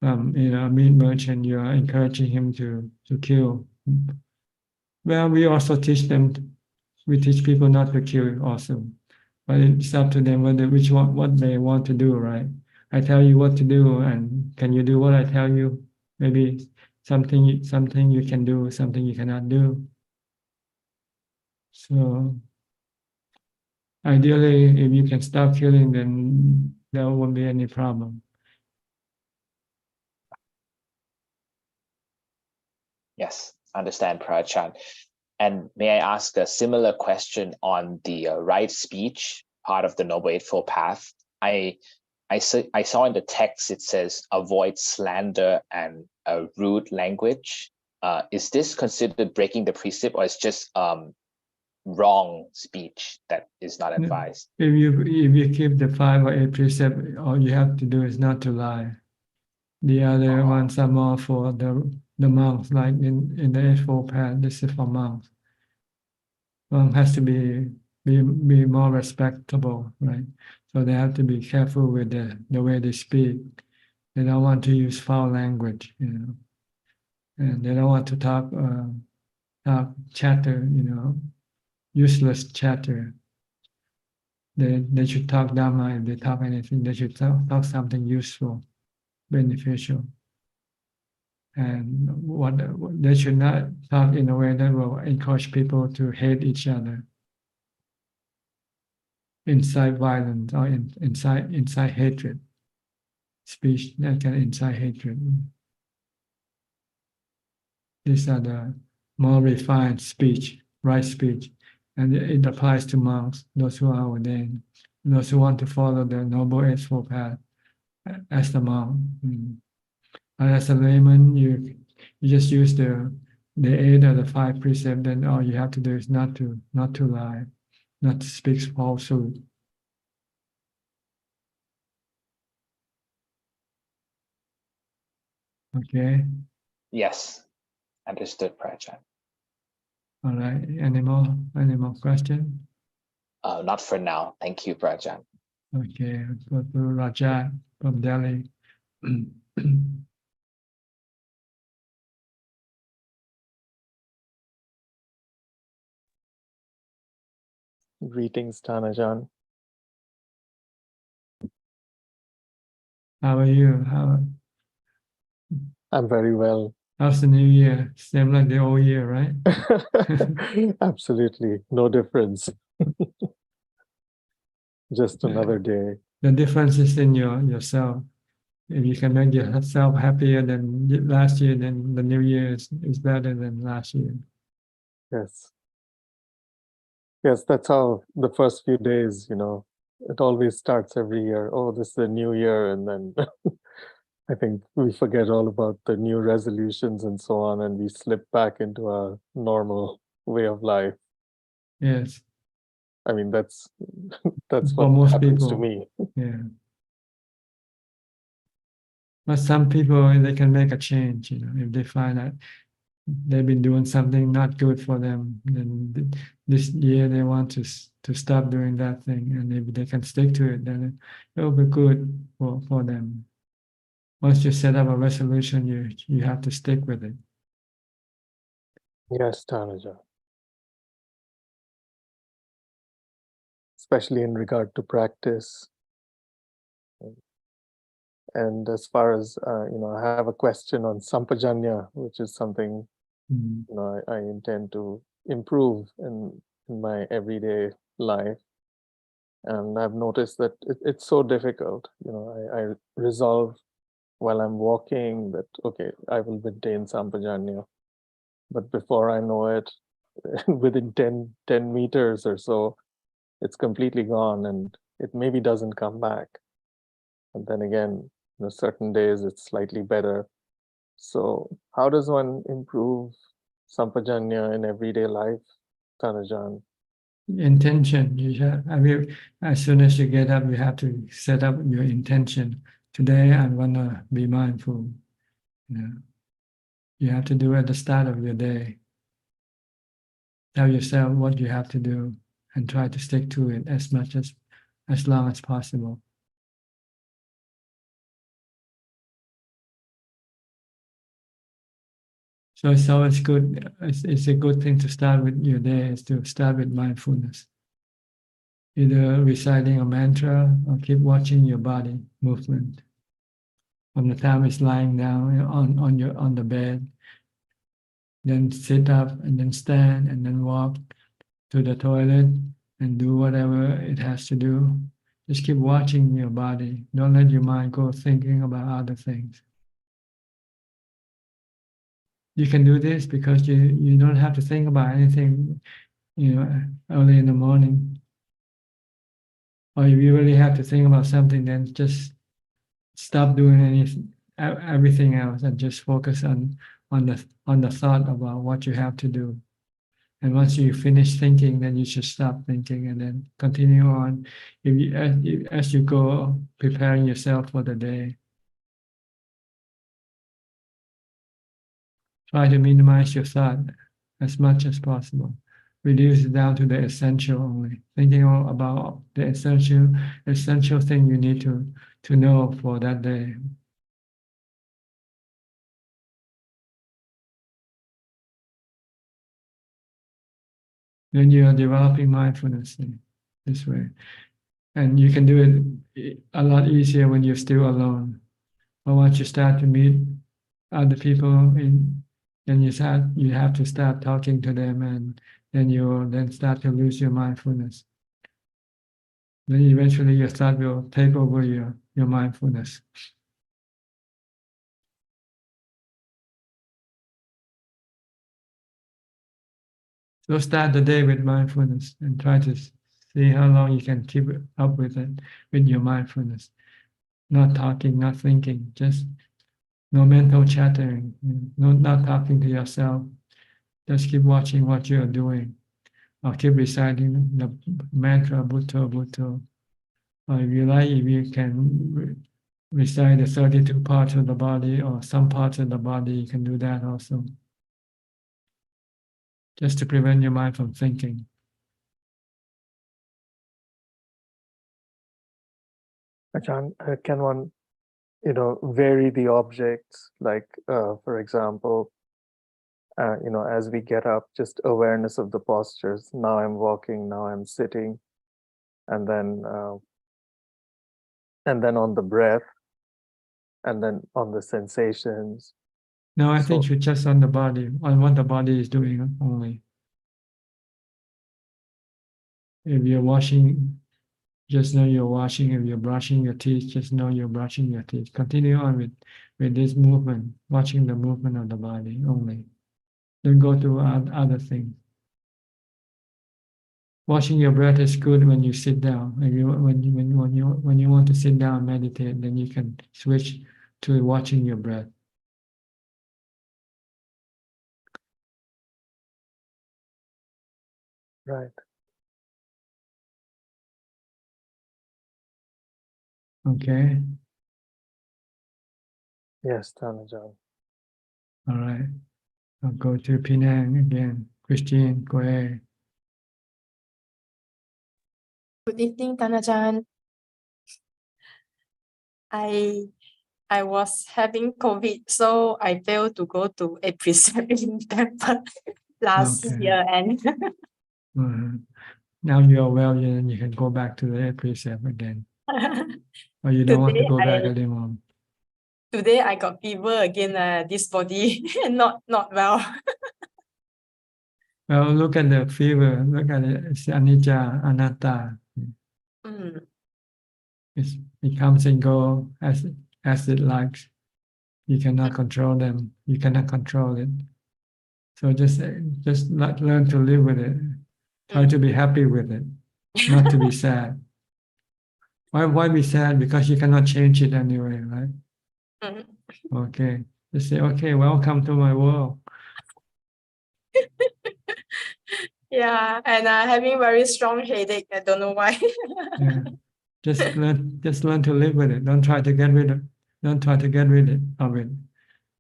a meat merchant, you are encouraging him to kill. Well, we also teach them, we teach people not to kill also. But it's up to them what they want to do, right? I tell you what to do, and can you do what I tell you? Maybe something you can do, something you cannot do. So ideally, if you can stop killing, then there won't be any problem. Yes, understand, Prachan. And may I ask a similar question on the right speech part of the Noble Eightfold Path? I saw in the text it says avoid slander and rude language. Is this considered breaking the precept, or is just wrong speech that is not advised? If you keep the 5 or 8 precepts, all you have to do is not to lie. The other ones are more for the monks, like in the Eightfold Path. This is for monks. Monk has to be more respectable, right? So they have to be careful with the way they speak. They don't want to use foul language, and they don't want to talk chatter, useless chatter. They should talk Dhamma. If they talk anything, they should talk something useful, beneficial. And what they should not talk in a way that will encourage people to hate each other, incite violence, or incite hatred. Speech that can incite hatred. These are the more refined speech, right speech, and it applies to monks, those who are ordained, those who want to follow the Noble Eightfold Path as the monk. And as a layman, you just use the 8 or the 5 precepts. Then all you have to do is not to lie, not to speak falsehood. Okay. Yes, understood, Prajan. All right. Any more question? Not for now. Thank you, Prajan. Okay. Go to Raja from Delhi. Greetings, Ajaan. How are you? I'm very well. How's the new year? Same like the old year, right? Absolutely. No difference. Just another day. The difference is in yourself. If you can make yourself happier than last year, then the new year is better than last year. Yes. Yes, that's how the first few days, it always starts every year. Oh, this is a new year. And then I think we forget all about the new resolutions and so on, and we slip back into our normal way of life. Yes. I mean, that's For what most happens to people. me. Yeah. But some people, they can make a change, if they find that they've been doing something not good for them, then this year they want to stop doing that thing. And if they can stick to it, then it will be good for them. Once you set up a resolution, you have to stick with it. Yes, Tanaja. Especially in regard to practice. And as far as, I have a question on Sampajanya, which is something, I intend to improve in my everyday life. And I've noticed that it's so difficult. I resolve while I'm walking that, okay, I will maintain Sampajanya. But before I know it, within 10 meters or so, it's completely gone and it maybe doesn't come back. And then again, certain days it's slightly better. So how does one improve Sampajanya in everyday life, Tanajan? Intention. As soon as you get up, you have to set up your intention. Today, I'm gonna be mindful. You have to do at the start of your day. Tell yourself what you have to do and try to stick to it as long as possible. So it's always good. It's a good thing to start with your day is to start with mindfulness. Either reciting a mantra or keep watching your body movement. From the time it's lying down on the bed, then sit up and then stand and then walk to the toilet and do whatever it has to do. Just keep watching your body. Don't let your mind go thinking about other things. You can do this because you don't have to think about anything, early in the morning. Or if you really have to think about something, then just stop doing everything else and just focus on the thought about what you have to do. And once you finish thinking, then you should stop thinking and then continue on. As you go, preparing yourself for the day. Try to minimize your thought as much as possible. Reduce it down to the essential only. Thinking about the essential thing you need to know for that day. Then you are developing mindfulness in this way. And you can do it a lot easier when you're still alone. But once you start to meet other people, then you have to start talking to them, and then you then start to lose your mindfulness. Then eventually your thought will take over your mindfulness. So start the day with mindfulness and try to see how long you can keep up with it, with your mindfulness. Not talking, not thinking, just no mental chattering, not talking to yourself. Just keep watching what you are doing. Or keep reciting the mantra, Bhutto, Bhutto. Or if you can recite the 32 parts of the body or some parts of the body, you can do that also. Just to prevent your mind from thinking. Ajahn, can one, vary the objects? Like, for example, as we get up, just awareness of the postures. Now I'm walking, now I'm sitting, and then on the breath, and then on the sensations. No, I think So- you're just on the body, on what the body is doing only. If you're washing, just know you're washing. If you're brushing your teeth, just know you're brushing your teeth. Continue on with this movement, watching the movement of the body only. Don't go to other things. Washing your breath is good when you sit down. When you want to sit down and meditate, then you can switch to watching your breath. Right. Okay. Yes, Ajahn. All right. I'll go to Penang again. Christine, go ahead. Good evening, Ajahn. I was having COVID, so I failed to go to a preserving temple last Okay. year, and Now you're well, you can go back to the precept again. Or you don't want to go back anymore. today I got fever again. This body not well. Well, look at the fever. Look at it. It's anicca, anatta. Mm, It comes and goes as it likes. You cannot control them. You cannot control it. So just learn to live with it. Try to be happy with it, not to be sad. Why be sad? Because you cannot change it anyway, right? mm. Okay. Just say, okay, welcome to my world. Yeah, and having very strong headache. I don't know why. Yeah. Just learn to live with it. Don't try to get rid of it.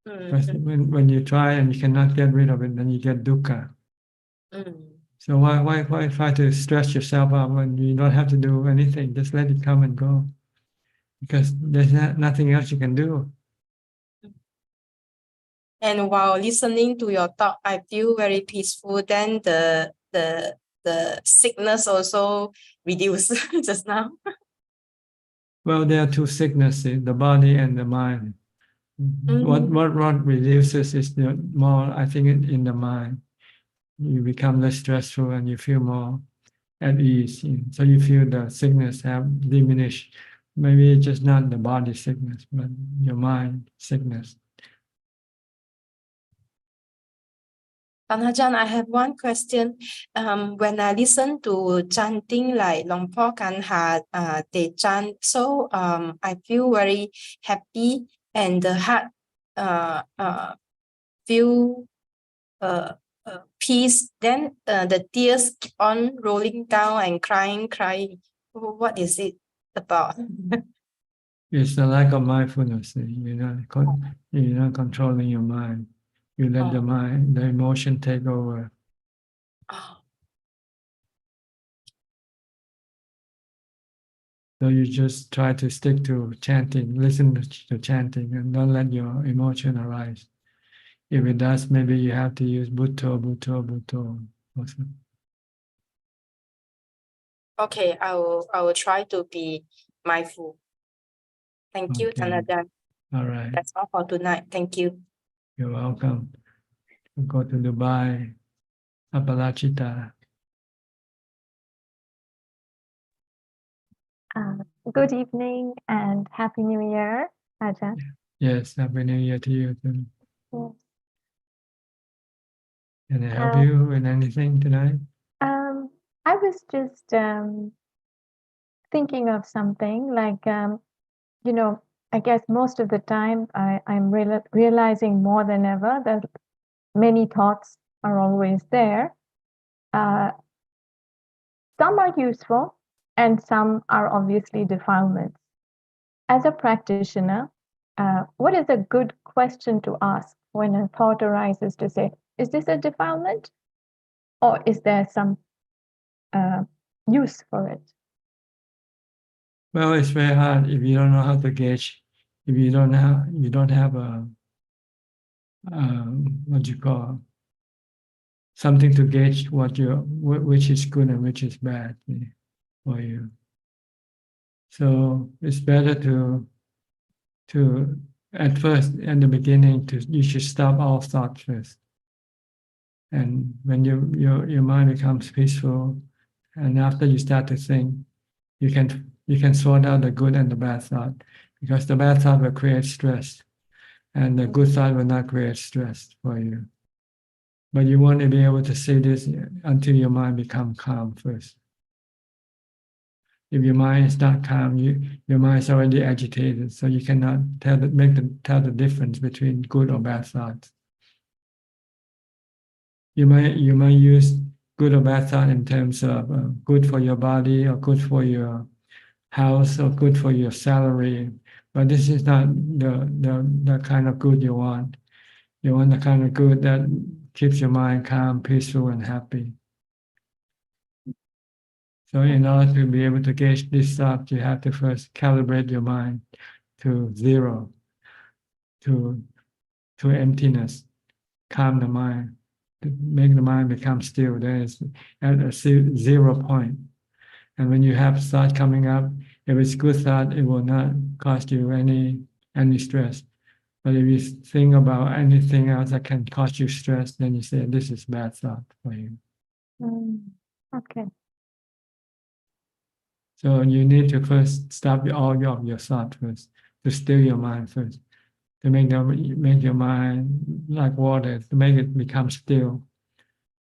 Because when you try and you cannot get rid of it, then you get dukkha. So why try to stress yourself out when you don't have to do anything? Just let it come and go. Because there's nothing else you can do. And while listening to your talk, I feel very peaceful. Then the sickness also reduced just now. Well, there are two sicknesses, the body and the mind. What reduces is more, I think, in the mind. You become less stressful and you feel more at ease. So you feel the sickness have diminished. Maybe it's just not the body sickness, but your mind sickness. Ajahn, I have one question. When I listen to chanting like Long Po Kan Ha, they chant, so I feel very happy and the heart feel peace. Then the tears keep on rolling down and crying. What is it about? It's the lack of mindfulness. You're not controlling your mind. You let the emotion take over. So you just try to stick to chanting, listen to chanting, and don't let your emotion arise. If it does, maybe you have to use Bhutto, Bhutto, Bhutto. Also. Okay, I will try to be mindful. Thank you, Okay. Ajahn. All right. That's all for tonight. Thank you. You're welcome. We'll go to Dubai. Apalachita. Good evening and Happy New Year, Ajahn. Yes, Happy New Year to you too. Yes. Can I help you with anything tonight? I was just thinking of something like, I guess most of the time I'm realizing more than ever that many thoughts are always there. Some are useful and some are obviously defilements. as a practitioner, what is a good question to ask when a thought arises to say, is this a defilement? Or is there some use for it? Well, it's very hard if you don't know how to gauge. If you don't have a what you call something to gauge which is good and which is bad for you. So it's better to at first, in the beginning, you should stop all thought first. And when your mind becomes peaceful, and after you start to think, you can sort out the good and the bad thought, because the bad thought will create stress, and the good thought will not create stress for you. But you want to be able to see this until your mind becomes calm first. If your mind is not calm, your mind is already agitated, so you cannot tell the difference between good or bad thoughts. You might use good or bad thought in terms of good for your body or good for your house or good for your salary, but this is not the kind of good you want. You want the kind of good that keeps your mind calm, peaceful, and happy. So in order to be able to gauge this thought, you have to first calibrate your mind to zero, to emptiness, calm the mind, to make the mind become still. There is at a 0 point. And when you have thought coming up, if it's good thought, it will not cause you any stress. But if you think about anything else that can cause you stress, then you say, this is bad thought for you. Okay. So you need to first stop all your thought first, to still your mind first, to make your mind like water, to make it become still.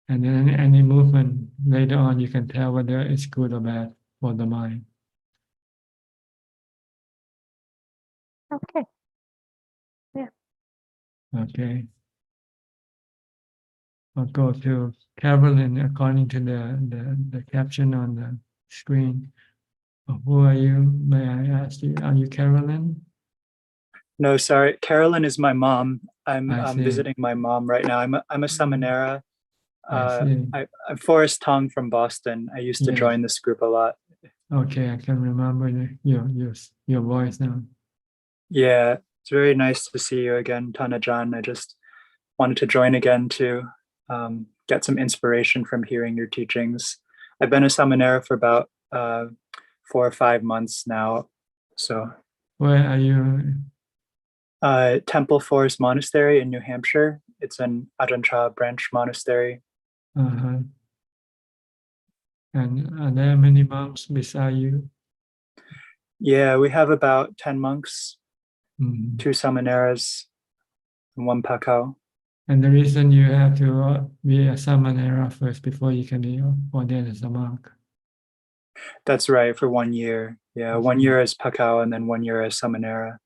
And then any movement later on, you can tell whether it's good or bad for the mind. Okay. Yeah. Okay. I'll go to Carolyn according to the caption on the screen. Who are you? May I ask you? Are you Carolyn? No, sorry. Carolyn is my mom. I'm I see. visiting my mom right now. I'm a Samanera. I see. I'm Forrest Tong from Boston. I used to Yes. join this group a lot. Okay, I can remember your voice now. Yeah, it's very nice to see you again, Ajaan. I just wanted to join again to get some inspiration from hearing your teachings. I've been a Samanera for about 4 or 5 months now. So Where are you? Temple Forest Monastery in New Hampshire. It's an Ajaan branch monastery. Uh-huh. And are there many monks beside you? Yeah, we have about 10 monks, Mhm. 2 Samaneras, and 1 Pakao. And the reason you have to be a Samanera first before you can be ordained as a monk. That's right, for 1 year. Yeah, 1 year as Pakao and then 1 year as Samanera.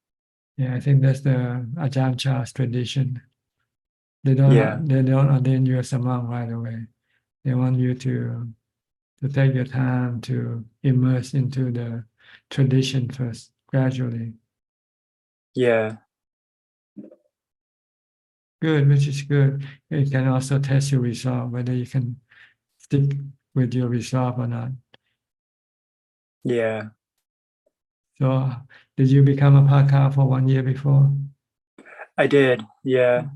Yeah, I think that's the Ajahn Chah's tradition. They Yeah. don't ordain you as a monk right away. They want you to take your time to immerse into the tradition first, gradually. Yeah. Good, which is good. It can also test your resolve, whether you can stick with your resolve or not. Yeah. So, did you become a Pakha for 1 year before? I did. Yeah.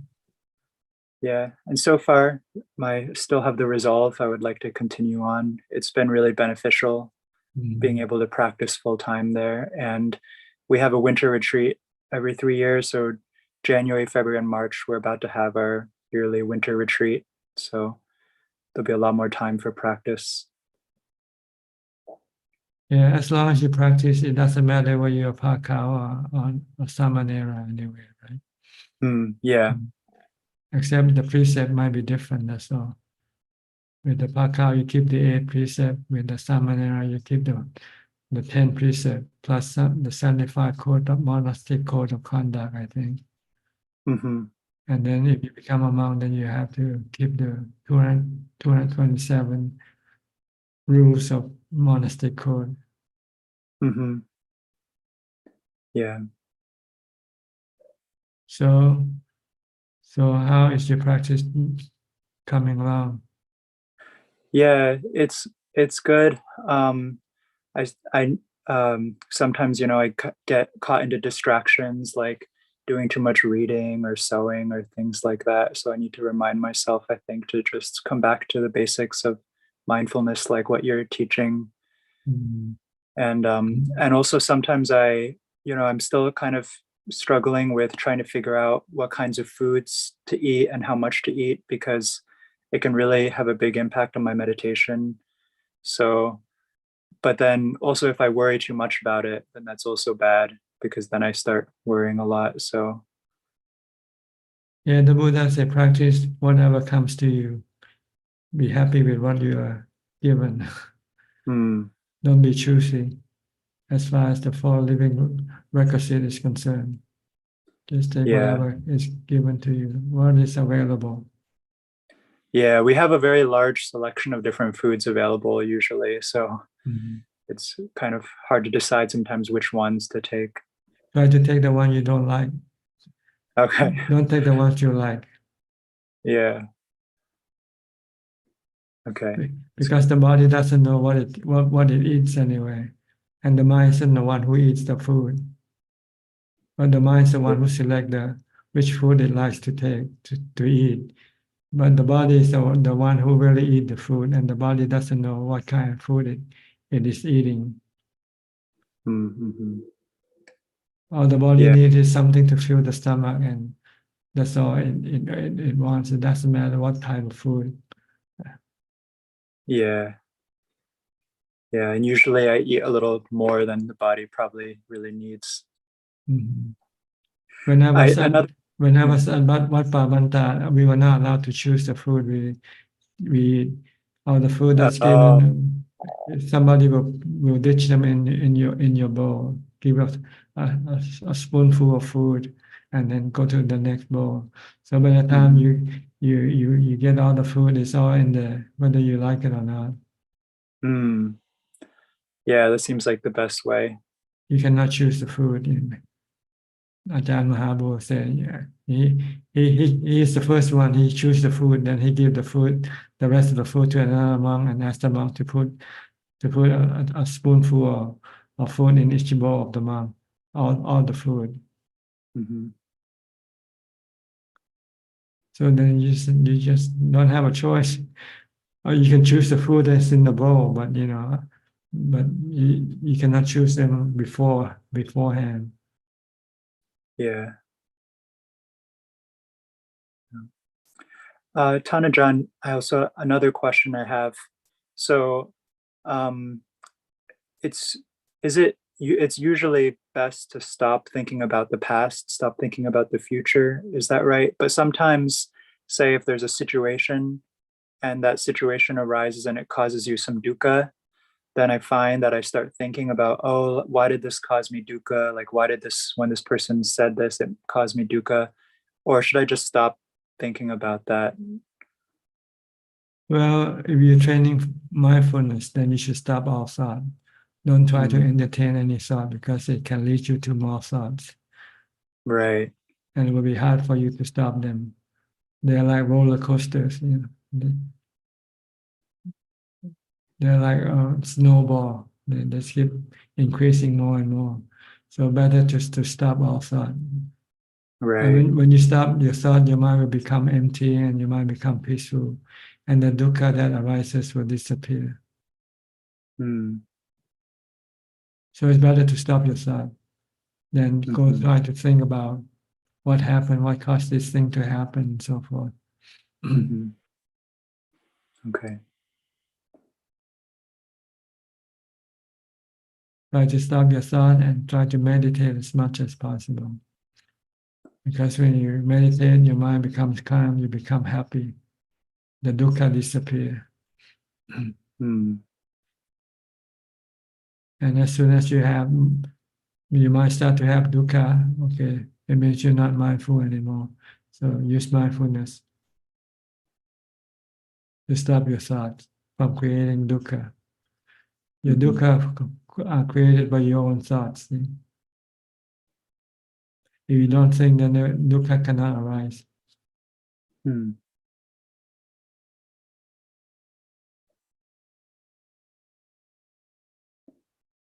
Yeah. And so far, I still have the resolve. I would like to continue on. It's been really beneficial being able to practice full time there. And we have a winter retreat every 3 years. So January, February, and March, we're about to have our yearly winter retreat. So there'll be a lot more time for practice. Yeah, as long as you practice, it doesn't matter whether you're a Pakha or a Samanera anyway, right? Yeah. Except the precept might be different, that's all. With the Pakha, you keep the 8 precept. With the Samanera, you keep the 10 precept, plus the 75 code of monastic code of conduct, I think. Mm-hmm. And then if you become a monk, then you have to keep the 227 rules of monastic code. Mm-hmm. Yeah. So how is your practice coming along? Yeah, it's good. I sometimes, you know, I get caught into distractions like doing too much reading or sewing or things like that. So I need to remind myself, I think, to just come back to the basics of mindfulness, like what you're teaching. And also sometimes I'm still kind of struggling with trying to figure out what kinds of foods to eat and how much to eat, because it can really have a big impact on my meditation. So, but then also if I worry too much about it, then that's also bad, because then I start worrying a lot. So Yeah, the Buddha said, practice whatever comes to you. Be happy with what you are given. Don't be choosy as far as the four living requisite is concerned. Just take whatever is given to you, what is available. Yeah, we have a very large selection of different foods available usually. So it's kind of hard to decide sometimes which ones to take. Try to take the one you don't like. Okay. Don't take the ones you like. Yeah. Okay. Because the body doesn't know what it eats anyway. And the mind isn't the one who eats the food. But the mind is the one who selects which food it likes to take, to eat. But the body is the one who really eats the food, and the body doesn't know what kind of food it is eating. All the body needs is something to fill the stomach, and that's all it wants. It doesn't matter what type of food. Yeah. Yeah, and usually I eat a little more than the body probably really needs. When I was at Wat Pa Banta, we were not allowed to choose the food we eat. All the food that's given, somebody will ditch them in your bowl. Give us a spoonful of food, and then go to the next bowl. So by the time you get all the food, it's all in there, whether you like it or not. Yeah, that seems like the best way. You cannot choose the food. Ajaan Mahabodh said, yeah, he is the first one. He choose the food, then he give the rest of the food to another monk, and ask the monk to put a spoonful of food in each bowl of the monk, all the food. So then you just don't have a choice. Or you can choose the food that's in the bowl, but you cannot choose them beforehand. Yeah. Tanajan, another question I have. So it's usually best to stop thinking about the past, stop thinking about the future. Is that right? But sometimes, say if there's a situation and that situation arises and it causes you some dukkha, then I find that I start thinking about, oh, why did this cause me dukkha? Like, when this person said this, it caused me dukkha? Or should I just stop thinking about that? Well, if you're training mindfulness, then you should stop all thought. Don't try to entertain any thought, because it can lead you to more thoughts. Right. And it will be hard for you to stop them. They're like roller coasters, They're like a snowball. They just keep increasing more and more. So better just to stop all thought. Right. And when you stop your thought, your mind will become empty and your mind become peaceful. And the dukkha that arises will disappear. So it's better to stop your thought than go try to think about what happened, what caused this thing to happen, and so forth. Okay. Try to stop your thought and try to meditate as much as possible. Because when you meditate, your mind becomes calm, you become happy. The dukkha disappear. And as soon as you might start to have dukkha, okay, it means you're not mindful anymore. So use mindfulness to stop your thoughts from creating dukkha. Your dukkha are created by your own thoughts. If you don't think, then the dukkha cannot arise. Hmm.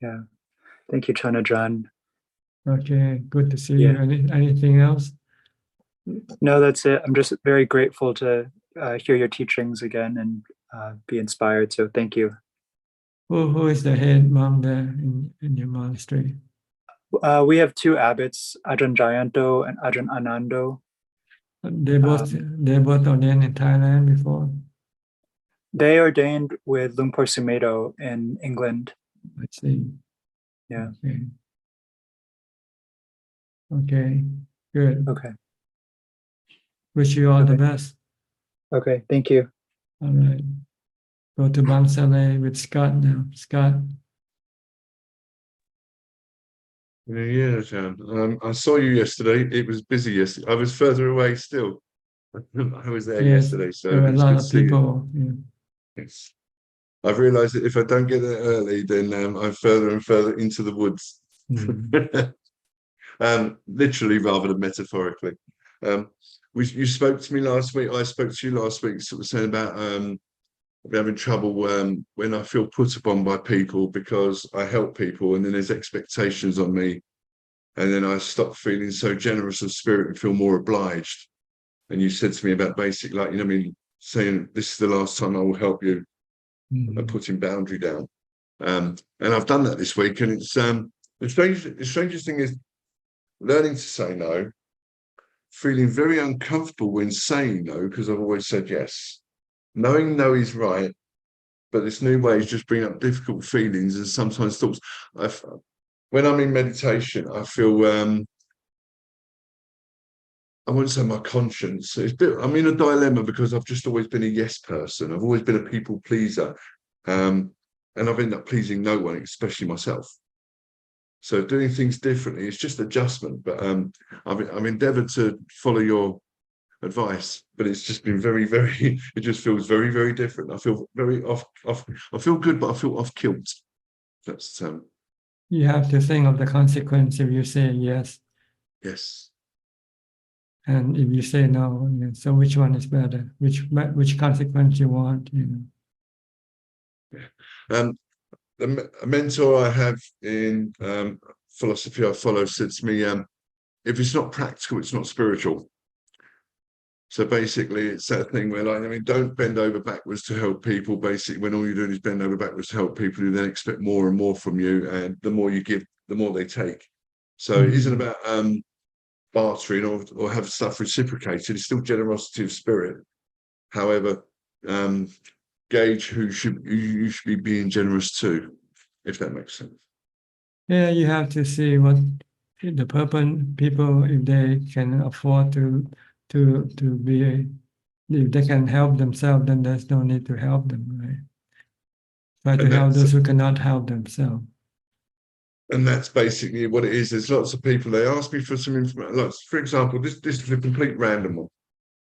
Yeah. Thank you, Ajaan. Okay, good to see you. Yeah. Anything else? No, that's it. I'm just very grateful to hear your teachings again and be inspired. So thank you. Who is the head monk there in your monastery? We have two abbots, Ajaan Jayanto and Ajaan Anando. They both ordained in Thailand before. They ordained with Lumpur Sumedho in England. I see. Yeah. Okay. Okay. Good. Okay. Wish you all the best. Okay. Thank you. All right. Go to Bansale with Scott now. Scott. Yeah, Ajaan. I saw you yesterday. It was busy yesterday. I was further away still. I was there Yes, yesterday, so there were a it's lot good to of see you. people. Yeah. Yes. I've realised that if I don't get there early, then I'm further and further into the woods. Literally rather than metaphorically. You spoke to me last week. I spoke to you last week, sort of saying about I'm having trouble when I feel put upon by people because I help people and then there's expectations on me. And then I stop feeling so generous of spirit and feel more obliged. And you said to me about basic, like, saying this is the last time I will help you and putting boundary down. And I've done that this week. And it's the strangest thing is learning to say no, feeling very uncomfortable when saying no, because I've always said yes. Knowing no is right, but this new way is just bringing up difficult feelings and sometimes thoughts. When I'm in meditation, I feel I wouldn't say my conscience. I'm in a dilemma because I've just always been a yes person. I've always been a people pleaser. And I've ended up pleasing no one, especially myself. So doing things differently, it's just adjustment. But I've endeavored to follow your advice, but it's just been very, very, it just feels very, very different. I feel very off. I feel good, but I feel off kilt. That's You have to think of the consequence if you say yes. Yes. And if you say no, so which one is better? Which consequence you want? A mentor I have in philosophy I follow said to me, if it's not practical, it's not spiritual. So basically, it's that thing where, don't bend over backwards to help people. Basically, when all you're doing is bend over backwards to help people, who then expect more and more from you, and the more you give, the more they take. So it isn't about bartering or have stuff reciprocated. It's still generosity of spirit. However, gauge who you should be being generous to, if that makes sense. Yeah, you have to see what the people, if they can afford to be, if they can help themselves, then there's no need to help them, right? Try to help those who cannot help themselves. And that's basically what it is. There's lots of people, they ask me for some information. Like, for example, this is a complete random one.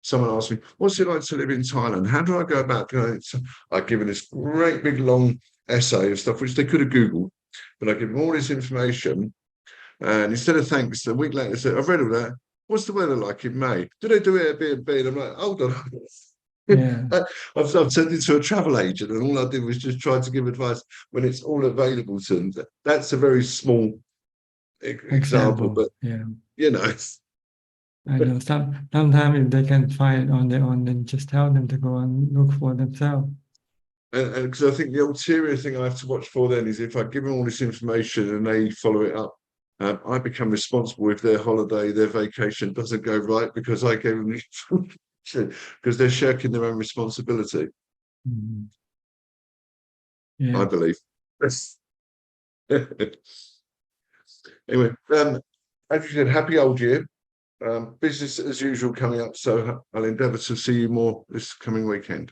Someone asked me, what's it like to live in Thailand? How do I go about doing it? So I've given this great big long essay of stuff, which they could have Googled, but I give them all this information. And instead of thanks, a week later, they said, I've read all that. What's the weather like in May? Do they do Airbnb? And I'm like, hold on. Yeah. I've turned into a travel agent, and all I did was just try to give advice when it's all available to them. That's a very small example, but yeah, I know sometimes if they can find it on their own, then just tell them to go and look for themselves. And because I think the ulterior thing I have to watch for then is if I give them all this information and they follow it up, I become responsible if their holiday, their vacation doesn't go right because I gave them the information, because they're shirking their own responsibility. Yeah. I believe. Anyway, as you said, happy old year. Business as usual coming up, so I'll endeavour to see you more this coming weekend.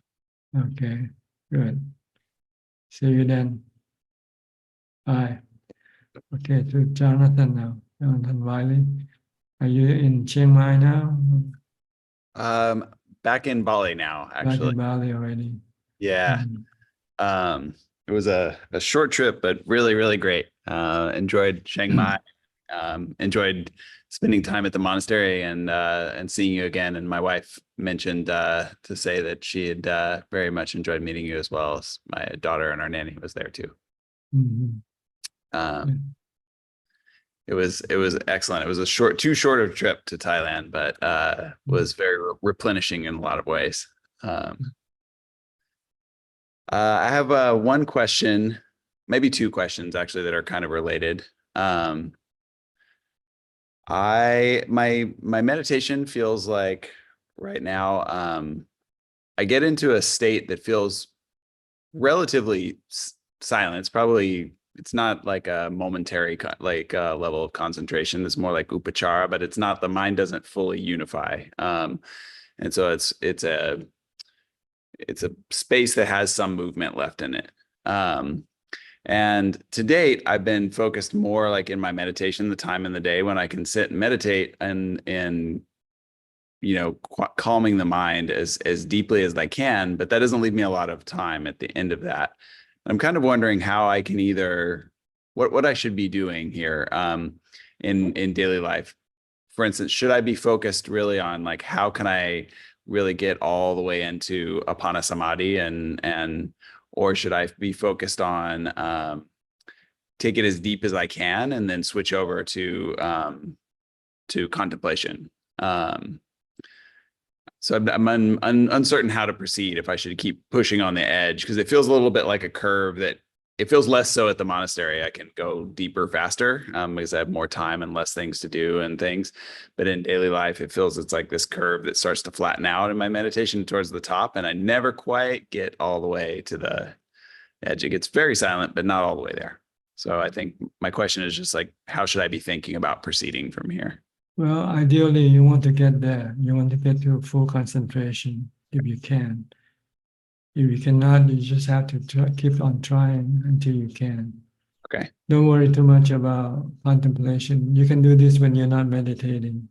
Okay, good. See you then. Bye. Okay, to Jonathan now. Jonathan Wiley. Are you in Chiang Mai now? Back in Bali now, Back actually. in Bali already. Yeah. It was a short trip, but really, really great. Enjoyed Chiang Mai. Enjoyed spending time at the monastery and seeing you again. And my wife mentioned to say that she had very much enjoyed meeting you as well. As my daughter and our nanny was there too. It was excellent. It was a too short of a trip to Thailand, but was very replenishing in a lot of ways. I have one question, maybe two questions actually that are kind of related. My meditation feels like right now I get into a state that feels relatively silent. It's not like a momentary level of concentration. It's more like upachara, but it's not, the mind doesn't fully unify. And so it's a space that has some movement left in it. And to date, I've been focused more like in my meditation, the time in the day when I can sit and meditate and calming the mind as deeply as I can, but that doesn't leave me a lot of time at the end of that. I'm kind of wondering how I can what I should be doing here in daily life. For instance, should I be focused really on like, how can I really get all the way into Apana Samadhi or should I be focused on take it as deep as I can and then switch over to contemplation? So I'm uncertain how to proceed, if I should keep pushing on the edge, because it feels a little bit like a curve that it feels less so at the monastery. I can go deeper faster because I have more time and less things to do and things. But in daily life, it feels it's like this curve that starts to flatten out in my meditation towards the top. And I never quite get all the way to the edge. It gets very silent, but not all the way there. So I think my question is just like, how should I be thinking about proceeding from here? Well, ideally, you want to get there. You want to get to full concentration if you can. If you cannot, you just have to keep on trying until you can. Okay. Don't worry too much about contemplation. You can do this when you're not meditating.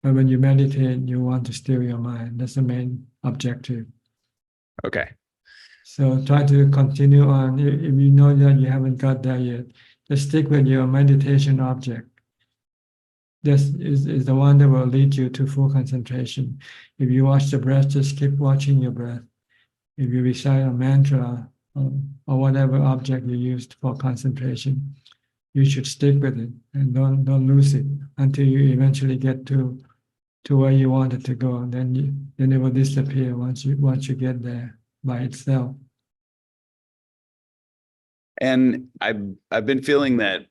But when you meditate, you want to still your mind. That's the main objective. Okay. So try to continue on. If you know that you haven't got there yet, just stick with your meditation object. This is the one that will lead you to full concentration. If you watch the breath, just keep watching your breath. If you recite a mantra or whatever object you used for concentration, you should stick with it and don't lose it until you eventually get to where you want it to go. Then it will disappear once you get there by itself. And I've been feeling that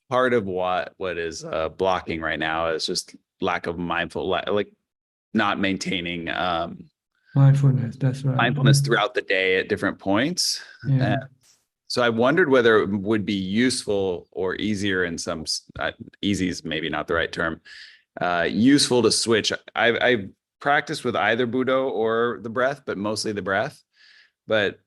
part of what is blocking right now is just lack of like not maintaining mindfulness. That's right. Mindfulness throughout the day at different points. Yeah. So I wondered whether it would be useful or easier in some easy is maybe not the right term. Useful to switch. I've practiced with either Buddha or the breath, but mostly the breath. But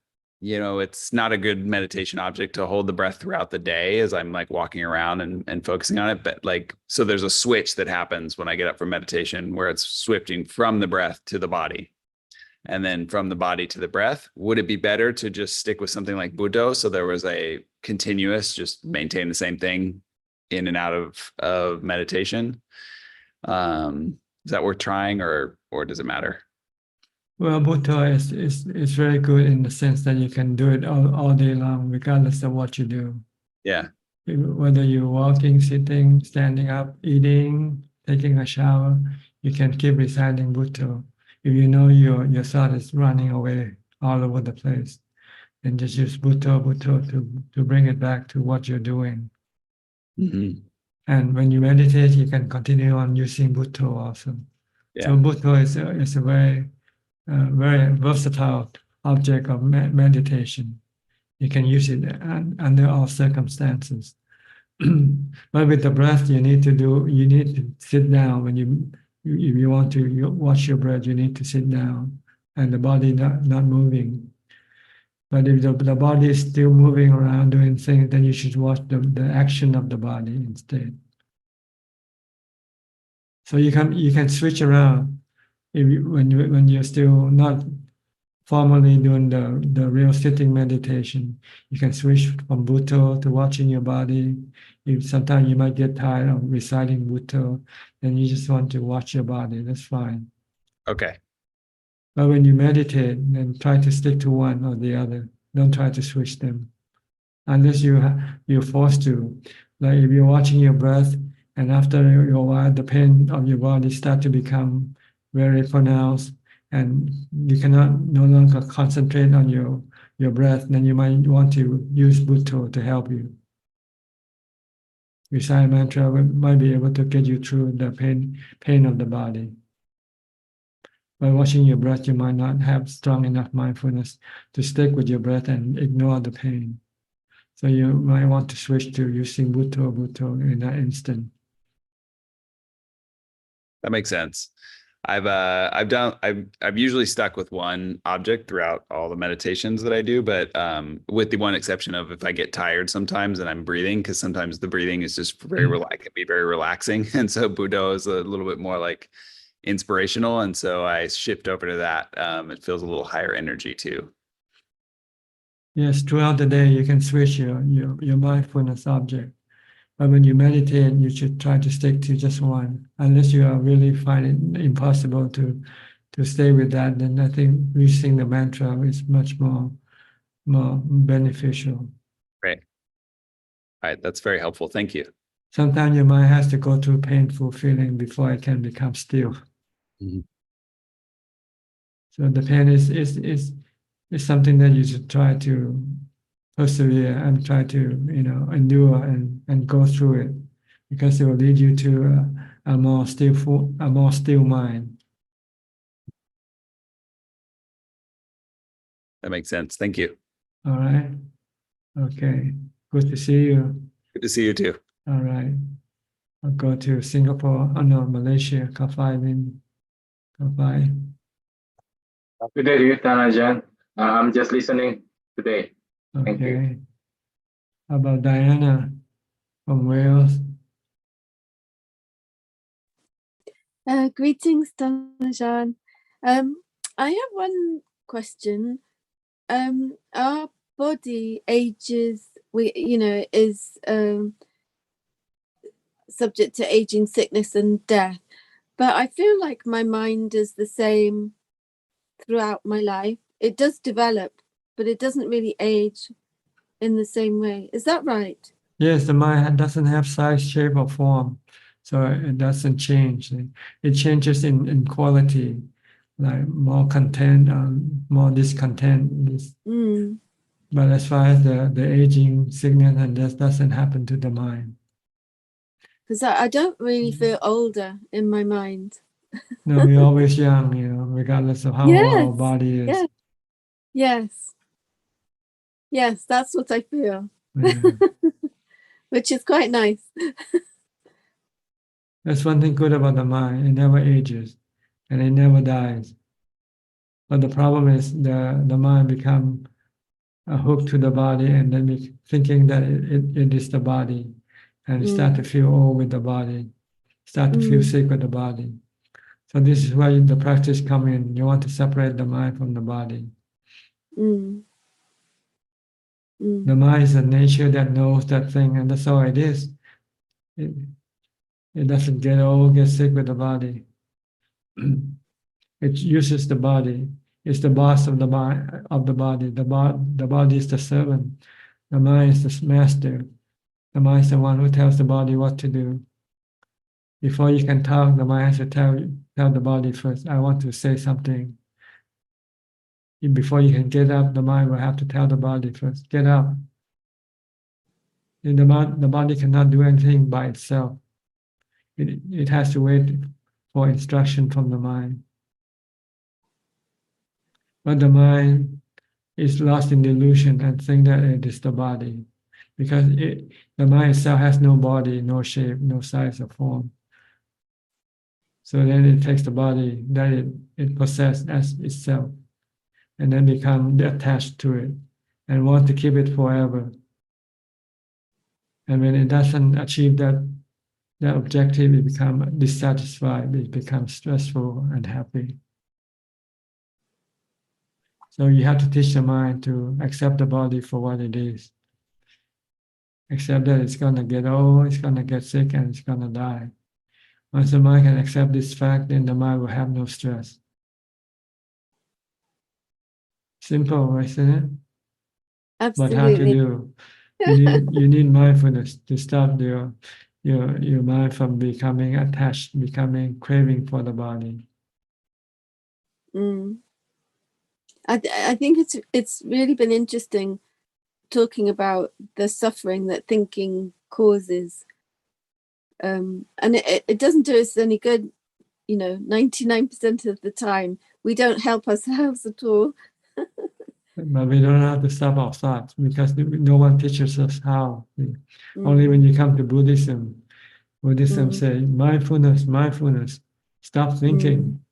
it's not a good meditation object to hold the breath throughout the day as I'm like walking around and focusing on it. But so there's a switch that happens when I get up for meditation where it's switching from the breath to the body and then from the body to the breath. Would it be better to just stick with something like Buddha? So there was a continuous, just maintain the same thing in and out of meditation. Is that worth trying or does it matter? Well, Buddha is very good in the sense that you can do it all day long, regardless of what you do. Yeah. Whether you're walking, sitting, standing up, eating, taking a shower, you can keep reciting Buddha. If you know your thought is running away all over the place, then just use Buddha to bring it back to what you're doing. Mm-hmm. And when you meditate, you can continue on using Buddha also. Yeah. So Buddha is a very versatile object of meditation. You can use it under all circumstances. But with the breath, you need to sit down. If you want to watch your breath, you need to sit down and the body not moving. But if the body is still moving around doing things, then you should watch the action of the body instead. So you can switch around when you're still not formally doing the real sitting meditation. You can switch from Bhutto to watching your body. Sometimes you might get tired of reciting Bhutto, and you just want to watch your body. That's fine. Okay. But when you meditate, then try to stick to one or the other. Don't try to switch them, unless you're forced to. Like if you're watching your breath, and after a while, the pain of your body start to become very pronounced, and you cannot no longer concentrate on your breath, then you might want to use Bhutto to help you. Recite a mantra might be able to get you through the pain of the body. By watching your breath, you might not have strong enough mindfulness to stick with your breath and ignore the pain. So you might want to switch to using Bhutto in that instant. That makes sense. I've usually stuck with one object throughout all the meditations that I do, but with the one exception of if I get tired sometimes and I'm breathing, because sometimes the breathing is just can be very relaxing. And so Bhutto is a little bit more like inspirational. And so I shift over to that. It feels a little higher energy too. Yes, throughout the day you can switch your mindfulness object. But when you meditate, you should try to stick to just one. Unless you are really find it impossible to stay with that, then I think using the mantra is much more beneficial. Great. All right, that's very helpful. Thank you. Sometimes your mind has to go through painful feeling before it can become still. Mm-hmm. So the pain is something that you should try to persevere and try to endure and go through it, because it will lead you to a more still mind. That makes sense. Thank you. All right. Okay. Good to see you. Good to see you too. All right. I'll go to Singapore. Oh no, Malaysia. Kafai. Good day to you, Ajaan. I'm just listening today. Thank you. Okay. How about Diana from Wales? Greetings, Ajaan. I have one question. Our body ages, is subject to aging, sickness, and death. But I feel like my mind is the same throughout my life. It does develop, but it doesn't really age in the same way. Is that right? Yes, the mind doesn't have size, shape, or form, so it doesn't change. It changes in quality, like more content, more discontent. But as far as the aging, sickness, and death doesn't happen to the mind. Because I don't really feel older in my mind. No, we're always young, regardless of how old our body is. Yes, that's what I feel. Yeah. Which is quite nice. That's one thing good about the mind. It never ages and it never dies. But the problem is the mind become a hook to the body, and then thinking that it is the body, and start to feel old with the body, start to feel sick with the body. So this is where the practice come in. You want to separate the mind from the body. The mind is a nature that knows that thing, and that's all it is. It doesn't get old, get sick with the body. It uses the body. It's the boss of the mind, of the body. The body is the servant. The mind is the master. The mind is the one who tells the body what to do. Before you can talk, the mind has to tell the body first, I want to say something. Before you can get up, the mind will have to tell the body first, get up. And the body cannot do anything by itself. It has to wait for instruction from the mind. But the mind is lost in delusion and think that it is the body, because the mind itself has no body, no shape, no size or form. So then it takes the body that it possesses as itself, and then become attached to it and want to keep it forever. And when it doesn't achieve that objective, it becomes dissatisfied, it becomes stressful and happy. So you have to teach the mind to accept the body for what it is. Accept that it's gonna get old, it's gonna get sick, and it's gonna die. Once the mind can accept this fact, then the mind will have no stress. Simple, isn't it? But how to Absolutely. do? You need mindfulness to stop your mind from becoming attached, becoming craving for the body. Mm. I think it's really been interesting talking about the suffering that thinking causes. And it doesn't do us any good, 99% of the time. We don't help ourselves at all. But we don't have to stop our thoughts because no one teaches us how. Only when you come to Buddhism say mindfulness, mindfulness. Stop thinking.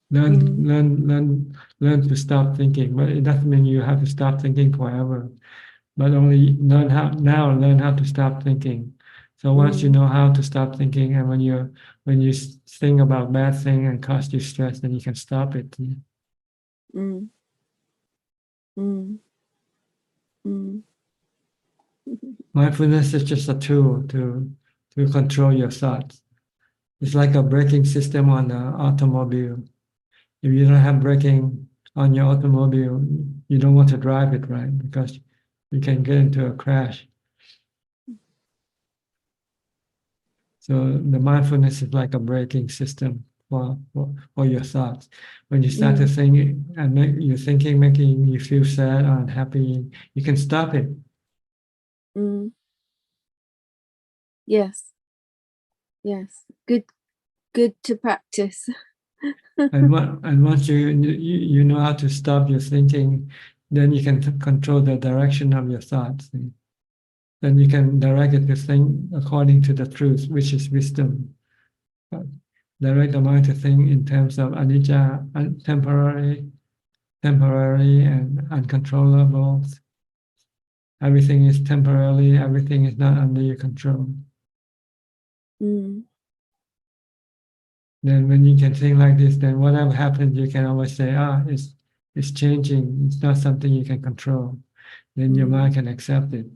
Learn to stop thinking. But it doesn't mean you have to stop thinking forever. But only learn how to stop thinking. So once you know how to stop thinking, and when you think about bad thing and cause you stress, then you can stop it. Mm. Mm. Mm. Mindfulness is just a tool to control your thoughts. It's like a braking system on an automobile. If you don't have braking on your automobile, you don't want to drive it, right? Because you can get into a crash. So the mindfulness is like a braking system for your thoughts. When you start to think and you're thinking, making you feel sad or unhappy, you can stop it. Mm. Yes. Yes. Good to practice. And once you know how to stop your thinking, then you can control the direction of your thoughts. Then you can direct it to think according to the truth, which is wisdom. Direct the mind to think in terms of anicca, temporary and uncontrollable. Everything is temporary, everything is not under your control. Mm. Then when you can think like this, then whatever happens, you can always say, it's changing. It's not something you can control. Then your mind can accept it.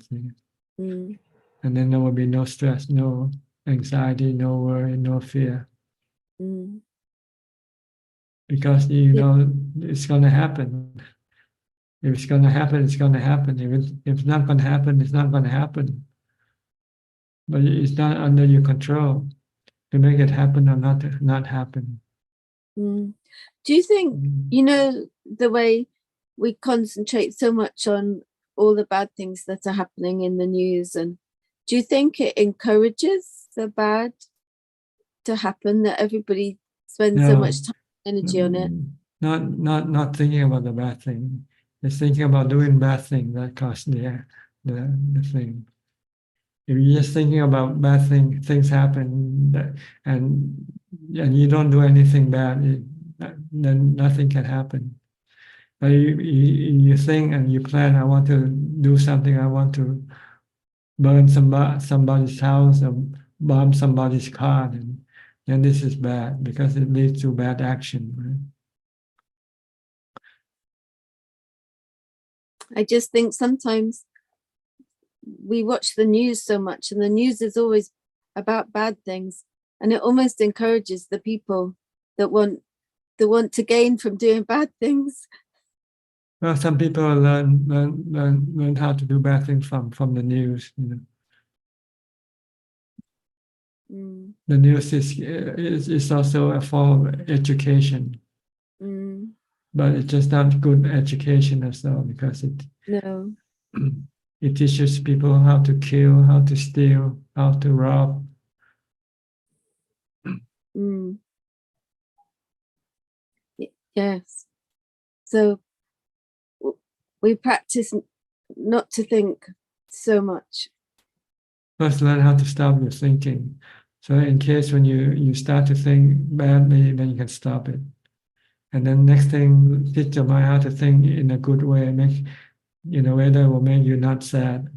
Mm. And then there will be no stress, no anxiety, no worry, no fear. Mm. Because you know it's going to happen. If it's going to happen, it's going to happen. If it's not going to happen, it's not going to happen. But it's not under your control to make it happen or not happen. Mm. Do you think, the way we concentrate so much on all the bad things that are happening in the news, and do you think it encourages the bad to happen, that everybody spends so much time and energy on it? Not thinking about the bad thing. It's thinking about doing bad thing that causes the thing. If you're just thinking about bad things happen, and you don't do anything bad, then nothing can happen. But you think and you plan, I want to do something, I want to burn somebody's house or bomb somebody's car, then this is bad because it leads to bad action. Right? I just think sometimes we watch the news so much, and the news is always about bad things, and it almost encourages the people that want to gain from doing bad things. Well, some people learn how to do bad things from the news. Mm. The news is also a form of education, but it's just not good education as well because it teaches people how to kill, how to steal, how to rob. Mm. Yes. So we practice not to think so much. First, learn how to stop your thinking. So in case when you start to think badly, then you can stop it. And then next thing, teach your mind how to think in a good way, in a way that will make you not sad.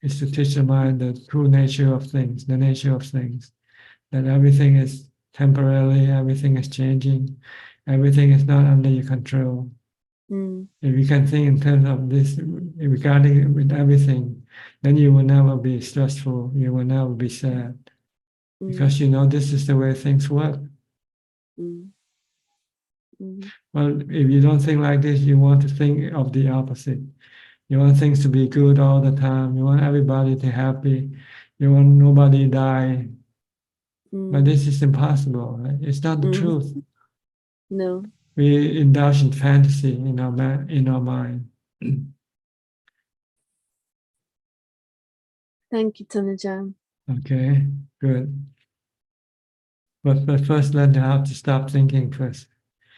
Is to teach the mind the true nature of things, the nature of things, that everything is temporary, everything is changing, Everything is not under your control. Mm. If you can think in terms of this regarding with everything, then you will never be stressful. You will never be sad because you know this is the way things work. Mm. Mm. Well, if you don't think like this, you want to think of the opposite. You want things to be good all the time. You want everybody to be happy. You want nobody die. But this is impossible. Right? It's not the truth. No. We indulge in fantasy in our mind. Thank you, Tanajan. Okay, good. But first, learn how to stop thinking first.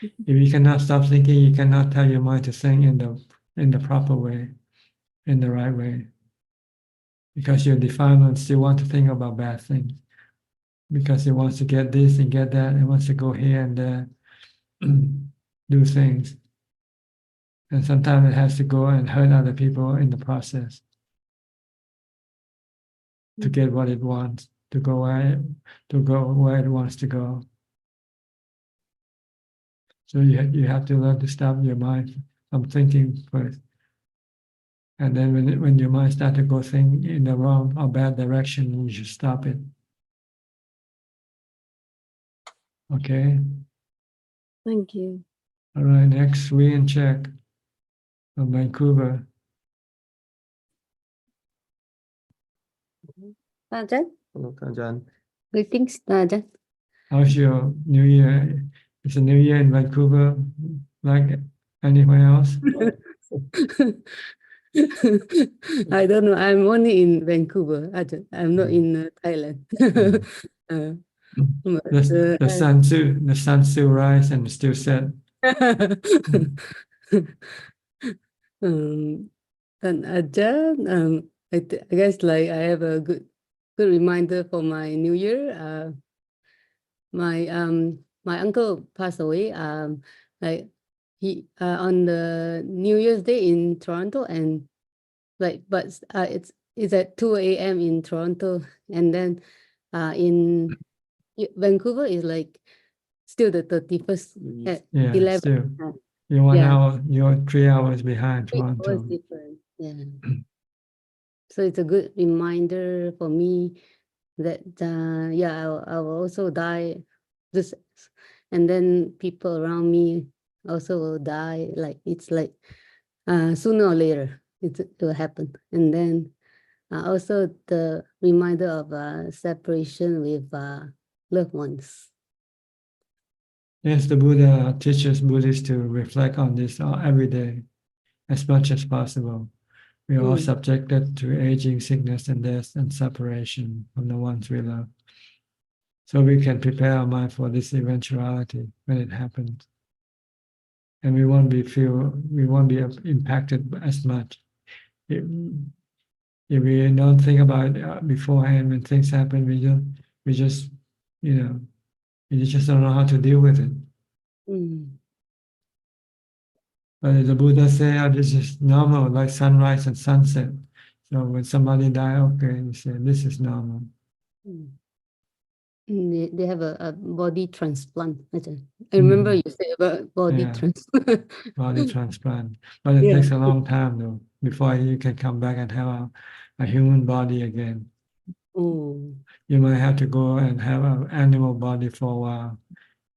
If you cannot stop thinking, you cannot tell your mind to think in the proper way, in the right way, because your defilement still want to think about bad things, because it wants to get this and get that, it wants to go here and there, do things, and sometimes it has to go and hurt other people in the process to get what it wants, to go where it wants to go. So you have to learn to stop your mind from thinking first. And then when your mind starts to go think in the wrong or bad direction, you should stop it. Okay? Thank you. All right, next, we in check from Vancouver. Ajaan. Hello, Ajaan. Greetings, Ajaan. How's your New Year? Is the New Year in Vancouver like anywhere else? I don't know. I'm only in Vancouver, Ajaan. I'm not in Thailand. But, The sun still rise and still set. And Ajaan, I guess like I have a good reminder for my New Year. My uncle passed away. Like he on the New Year's Day in Toronto, and but it's at 2 a.m. in Toronto, and then in Vancouver is like still the 31st at Yeah, 11. still. You're 1 Yeah. hour, you're 3 hours behind 3 hours Toronto. different. Yeah. So it's a good reminder for me that yeah, I will also die this, and then people around me also will die. Like it's like sooner or later it will happen. And then also the reminder of separation with loved ones. Yes, the Buddha teaches Buddhists to reflect on this every day as much as possible. We are all subjected to aging, sickness, and death, and separation from the ones we love. So we can prepare our mind for this eventuality when it happens. And we won't be impacted as much. If we don't think about it beforehand when things happen, we just don't know how to deal with it. But the Buddha say, oh, this is normal, like sunrise and sunset. So when somebody die, okay, you say, this is normal. They have a body transplant. I remember you said about body transplant. Body transplant. But it takes a long time though, before you can come back and have a human body again. Oh. You might have to go and have an animal body for a while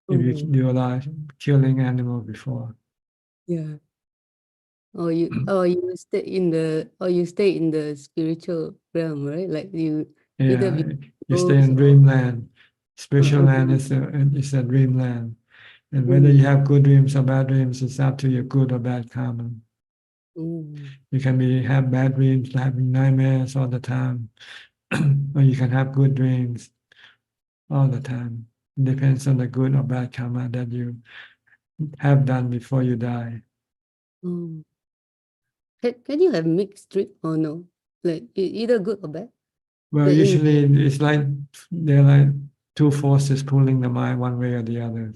if you do a lot of killing animals before. Yeah. Or you stay in the spiritual realm, right? Like you either You stay in dreamland. Spiritual land is a dreamland. And whether you have good dreams or bad dreams, it's up to your good or bad karma. You can have bad dreams, having nightmares all the time, or you can have good dreams all the time. It depends on the good or bad karma that you have done before you die. Can you have mixed dream or no? Like either good or bad? Well, usually it's like they're like two forces pulling the mind one way or the other.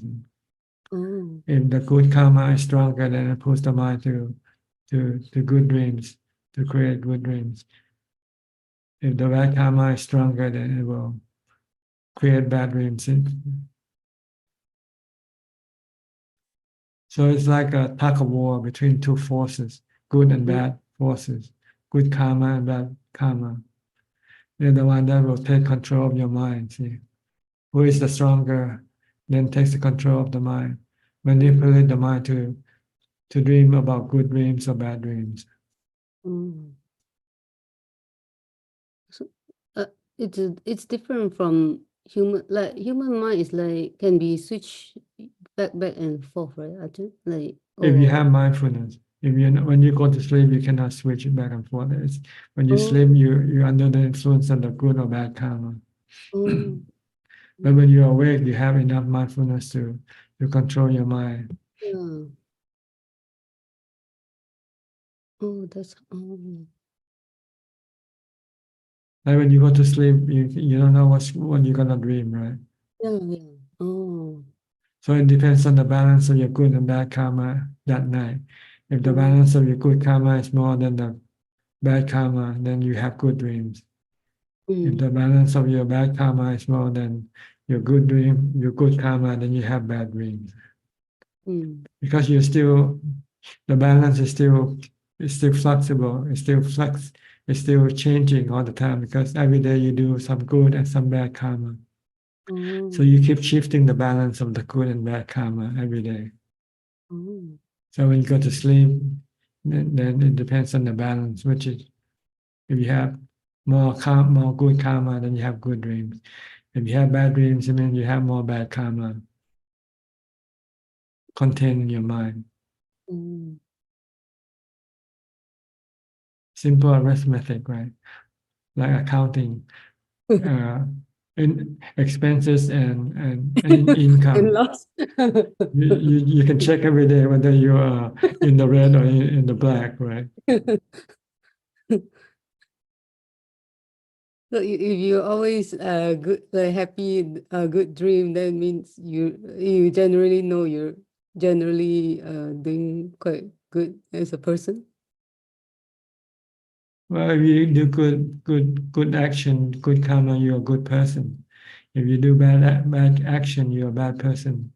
If the good karma is stronger, then it pulls the mind to good dreams, to create good dreams. If the bad karma is stronger, then it will create bad dreams. So it's like a tug of war between two forces, good and bad forces, good karma and bad karma. They're the one that will take control of your mind. See, who is the stronger, then takes the control of the mind, manipulate the mind to dream about good dreams or bad dreams. Mm. So, it's different from human. Like human mind is like can be switched back and forth, right? Ajahn? Like If you have mindfulness, if you when you go to sleep, you cannot switch it back and forth. When you sleep, you're under the influence of the good or bad karma. But when you're awake, you have enough mindfulness to control your mind. Yeah. Oh, that's Like when you go to sleep, you don't know what you're gonna dream, right? yeah. Oh. So it depends on the balance of your good and bad karma that night. If the balance of your good karma is more than the bad karma, then you have good dreams. If the balance of your bad karma is more than your good karma, then you have bad dreams. Because the balance is still flexible, it's still changing all the time because every day you do some good and some bad karma. So you keep shifting the balance of the good and bad karma every day. So when you go to sleep, then it depends on the balance, which is if you have more good karma, then you have good dreams. If you have bad dreams, it means you have more bad karma contained in your mind. Simple arithmetic, right? Like accounting, in expenses and income. And loss. You can check every day whether you are in the red or in the black, right? So if you always good, happy, good dream, that means you generally know you're generally doing quite good as a person. Well, if you do good action, good karma, you're a good person. If you do bad action, you're a bad person.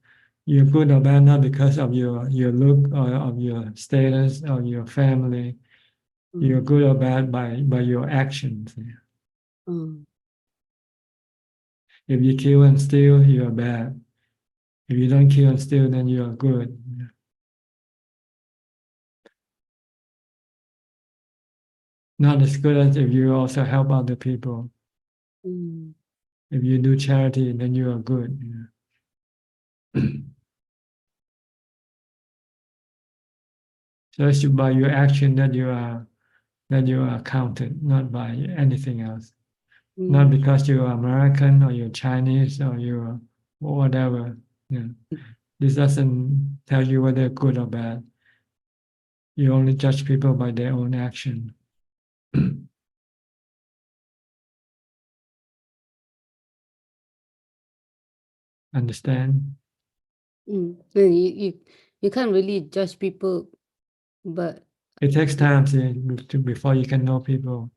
You're good or bad not because of your look or of your status or your family. You're good or bad by your actions. If you kill and steal, you're bad. If you don't kill and steal, then you're good. Not as good as if you also help other people. If you do charity, then you are good. So it's by your action that you are counted, not by anything else. Not because you are American or you're Chinese or you're whatever. Yeah. This doesn't tell you whether they're good or bad. You only judge people by their own action. Understand? You can't really judge people, but it takes time before you can know people.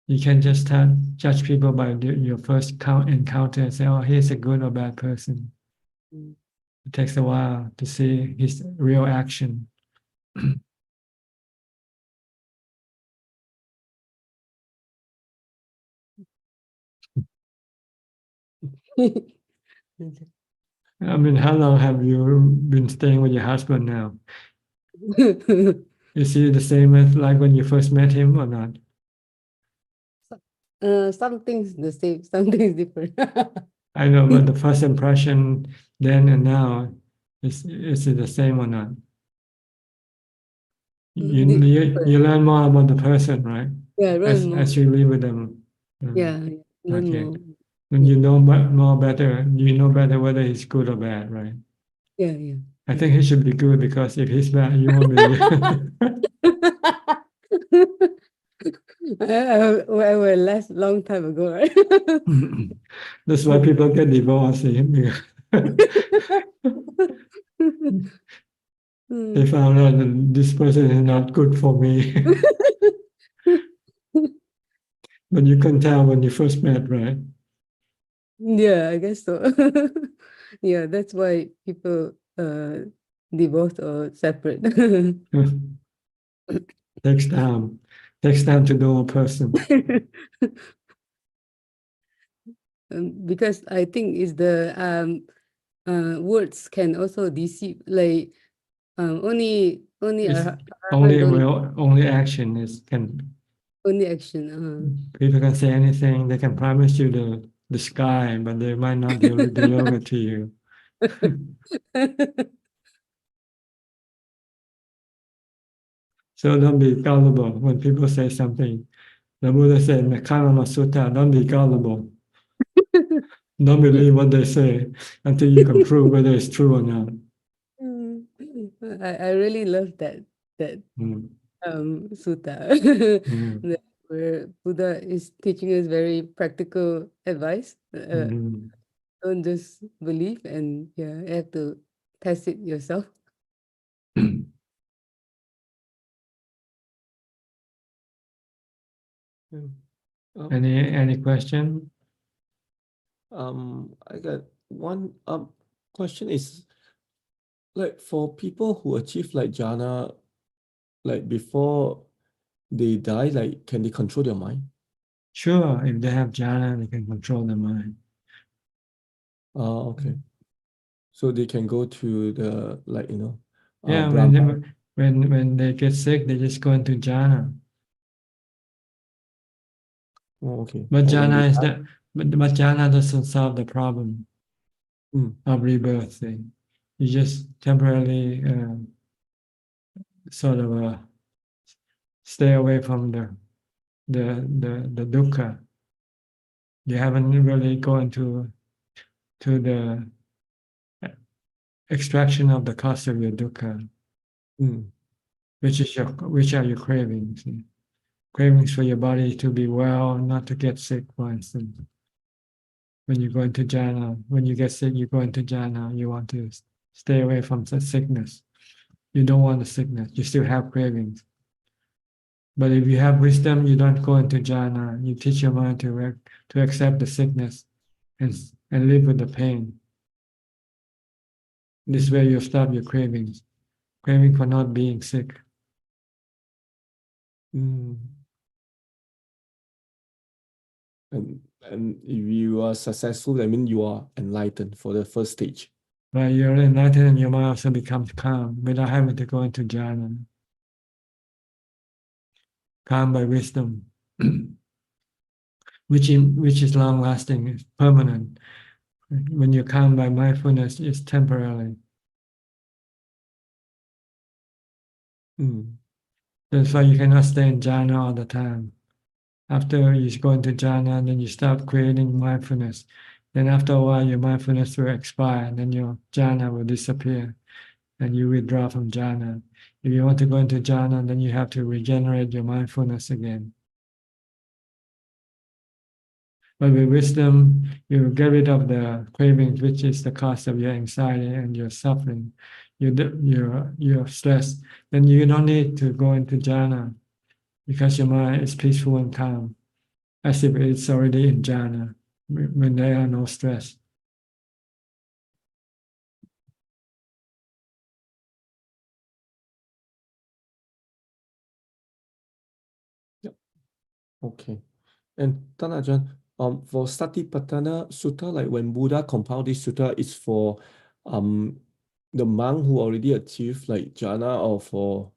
You can just judge people by your first encounter and say, oh, he's a good or bad person. It takes a while to see his real action. I mean, how long have you been staying with your husband now? Is he the same as like when you first met him or not? Some things the same, some things different. I know, but the first impression then and now, is it the same or not? You learn more about the person, right? Yeah, as you live with them. Yeah, learn Okay. more. When you know more better, you know better whether he's good or bad, right? Yeah. I think he should be good because if he's bad, you won't be. I will last long time ago, right? That's why people get divorced. They found out that this person is not good for me. But you can tell when you first met, right? Yeah, I guess so. Yeah, that's why people divorced or separate. Takes time. Takes time to know a person. Because I think is the words can also deceive. Like only It's husband don't only action is can only action. people can say anything. They can promise you the sky, but they might not deliver to you. So don't be gullible when people say something. The Buddha said in the Karma Sutta, don't be gullible. Don't believe what they say until you can prove whether it's true or not. I really love that Mm. sutta Mm. where Buddha is teaching us very practical advice. Mhm. Don't just believe, and yeah, you have to test it yourself. Any question? I got one question is like for people who achieve like jhana like before they die, like can they control their mind? Sure, if they have jhana, they can control the mind. Oh, okay. So they can go to the like Yeah, Brahma. when they get sick, they just go into jhana. Oh, okay. But Or when they jhana is die. that, but jhana doesn't solve the problem of rebirth thing. You just temporarily sort of stay away from the dukkha. You haven't really gone to the extraction of the cause of your dukkha, which are your cravings. Cravings for your body to be well, not to get sick, for instance. When you go into jhana, when you get sick, you go into jhana, you want to stay away from the sickness. You don't want the sickness, you still have cravings. But if you have wisdom, you don't go into jhana, you teach your mind to accept the sickness and live with the pain. This way you stop your cravings, craving for not being sick. And if you are successful, that means you are enlightened for the first stage. But you're enlightened and your mind also becomes calm without having to go into jhana. Calm by wisdom, which is long lasting, it's permanent. When you're calm by mindfulness, it's temporary. That's why you cannot stay in jhana all the time. After you go into jhana, then you start creating mindfulness. Then after a while, your mindfulness will expire, and then your jhana will disappear, and you withdraw from jhana. If you want to go into jhana, then you have to regenerate your mindfulness again. But with wisdom, you get rid of the cravings, which is the cause of your anxiety and your suffering, your stress. Then you don't need to go into jhana because your mind is peaceful and calm, as if it's already in jhana when there are no stress. Okay. And Tan Ajahn, for Satipatthana Sutta, like when Buddha compiled this sutta, it's for the monk who already achieved like jhana, or for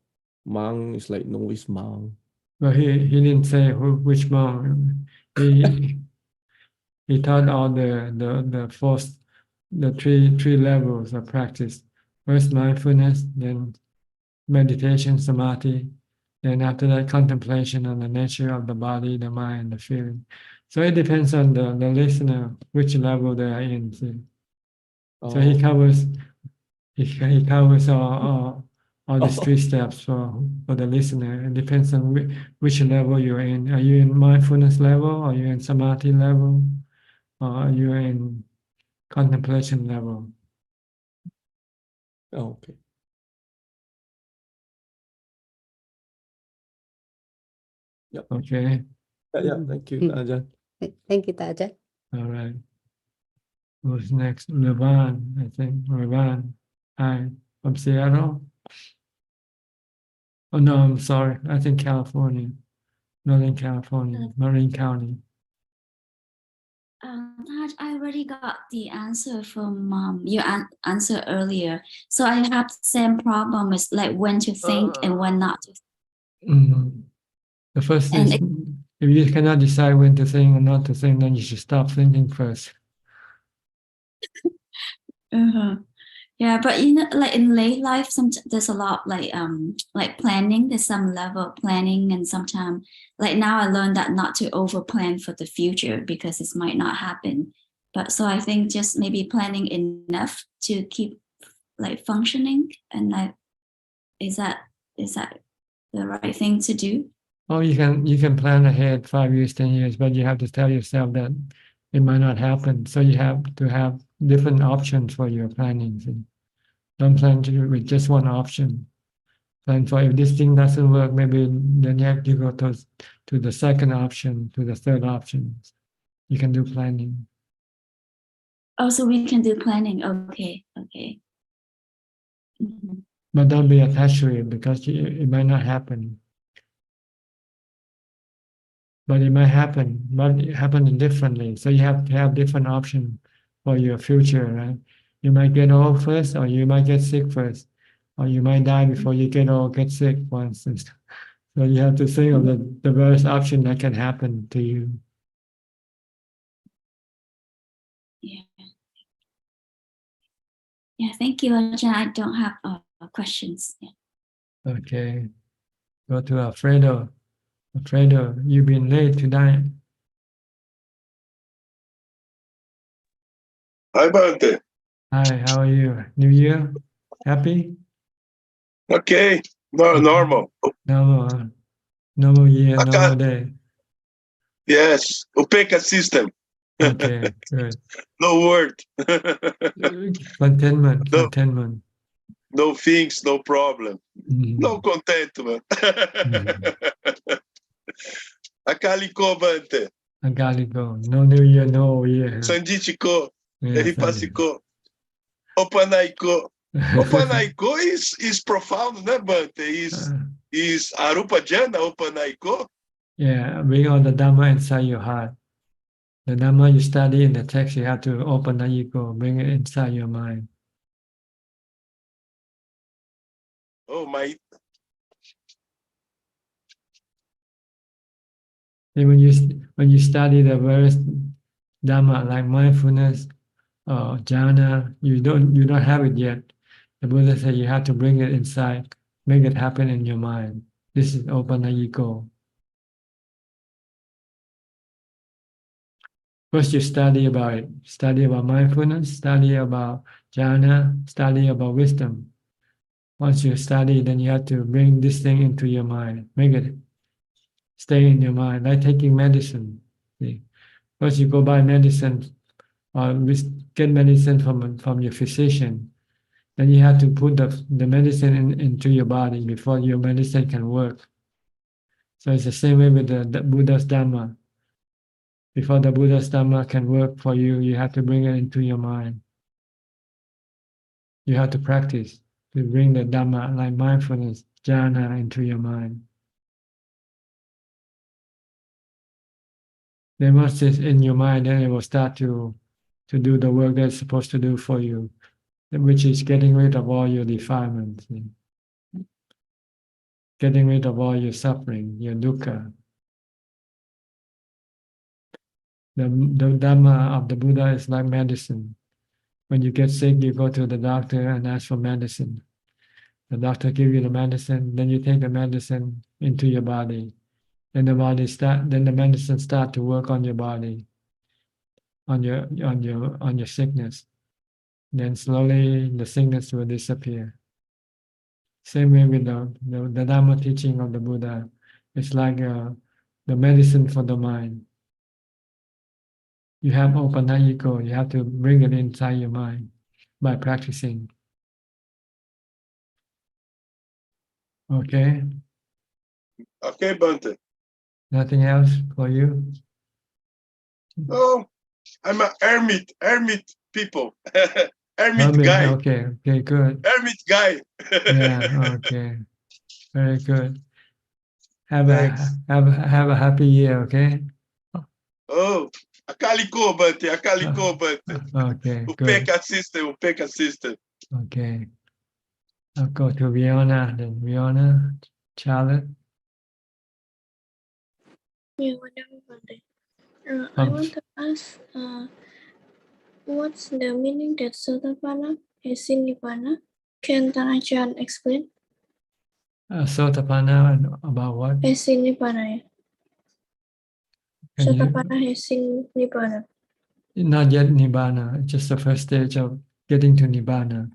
monk is like novice monk. But he didn't say which monk. He taught all the first the three levels of practice. First mindfulness, then meditation, samadhi, then after that contemplation on the nature of the body, the mind, the feeling. So it depends on the listener which level they are in. See? So he covers all these three steps for the listener. It depends on which level you're in. Are you in mindfulness level? Are you in samadhi level? Or are you in contemplation level? Oh, okay. Yep. Okay. Yeah, thank you, Ajahn. Thank you, Taja. All right. Who's next? Levan, I think. Levan. Hi, from Seattle. Oh no, I'm sorry. I think California, Northern California, Marin County. Raj, I already got the answer from your answer earlier. So I have the same problem with like when to think and when not to. The first And is if you cannot decide when to think or not to think, then you should stop thinking first. Yeah, but you know, like in late life, there's a lot like planning. There's some level of planning, and sometimes like now I learned that not to over plan for the future because it might not happen. But so I think just maybe planning enough to keep like functioning, and like is that the right thing to do? Oh, you can plan ahead 5 years, 10 years, but you have to tell yourself that it might not happen. So you have to have different options for your planning. So don't plan with just one option. Plan for if this thing doesn't work, maybe then you have to go to the second option, to the third option. You can do planning. Oh, so we can do planning. Okay. But don't be attached to it because it might not happen. But it might happen, but it happen differently. So you have to have different options for your future, right? You might get old first, or you might get sick first, or you might die before you get old, get sick, for instance. So you have to think of the various options that can happen to you. Yeah, thank you, Ajahn. I don't have questions. Yeah. Okay. Go to Alfredo. Alfredo, you've been late tonight. Hi, Bante. Hi, how are you? New Year? Happy? Okay, no, normal. Normal year, normal day. Yes, Upeka system. Okay, good. No word. Contentment. No things, no problem. No contentment. Akaliko, Bante. Agaligo. No New Year, no old year. Sandichiko. Yes, Eripasiko. Opanaiko. Opanaiko is profound, né, Bante? Is Arupa Jana Opanaiko? Yeah, bring all the Dhamma inside your heart. The Dhamma you study in the text, you have to open the ego, bring it inside your mind. Oh, my. And when you study the various Dhamma like mindfulness or jhana, you don't have it yet. The Buddha said you have to bring it inside, make it happen in your mind. This is open the ego. First, you study about it. Study about mindfulness, study about jhana, study about wisdom. Once you study, then you have to bring this thing into your mind. Make it stay in your mind, like taking medicine. See? First, you go buy medicine or get medicine from your physician. Then you have to put the medicine into your body before your medicine can work. So it's the same way with the Buddha's Dhamma. Before the Buddha's Dhamma can work for you, you have to bring it into your mind. You have to practice to bring the Dhamma, like mindfulness, jhana, into your mind. Then once it's in your mind, then it will start to do the work that it's supposed to do for you, which is getting rid of all your defilements, getting rid of all your suffering, your dukkha. The Dhamma of the Buddha is like medicine. When you get sick, you go to the doctor and ask for medicine. The doctor gives you the medicine, then you take the medicine into your body. Then the medicine start to work on your body, on your sickness. Then slowly the sickness will disappear. Same way with the Dhamma teaching of the Buddha. It's like the medicine for the mind. You have opanayiko, you have to bring it inside your mind by practicing. Okay? Okay, Bante. Nothing else for you? Oh, I'm an hermit people. Hermit guy. Okay, okay, good. Hermit guy. Yeah, okay. Very good. Have Thanks. a happy year, okay? Oh, akaliko bante, akaliko bante. Okay, Upe good. consistent. Okay. I'll go to Fiona, then Fiona, Charlotte. Yeah, whatever Bante. I Um, want to ask, what's the meaning that Sotapanna is in Nibbana? Can Ajaan explain? Sotapanna and about what? Is in Nibbana, yeah. Can you, Sotapanna is in Nibbana. not yet Nibbana, just the first stage of getting to Nibbana.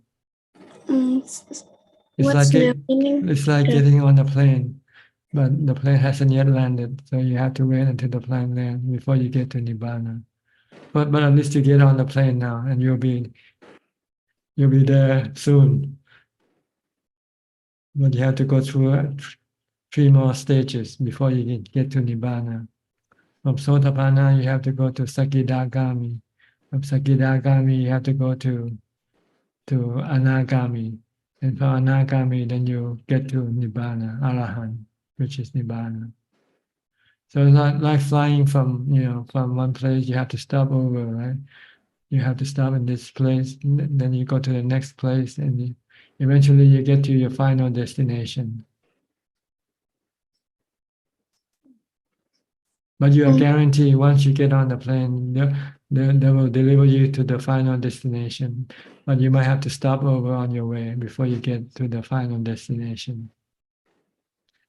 It's What's the like meaning? it's like getting on a plane, but the plane hasn't yet landed, so you have to wait until the plane lands before you get to Nibbana. But at least you get on the plane now, and you'll be there soon. But you have to go through 3 more stages before you can get to Nibbana. From Sotapanna, you have to go to Sakidagami. From Sakidagami, you have to go to Anagami. And from Anagami, then you get to Nibbana, Arahant, which is Nibbana. So it's not like flying from one place, you have to stop over, right? You have to stop in this place, then you go to the next place, and eventually you get to your final destination. But you are guaranteed once you get on the plane, they will deliver you to the final destination. But you might have to stop over on your way before you get to the final destination.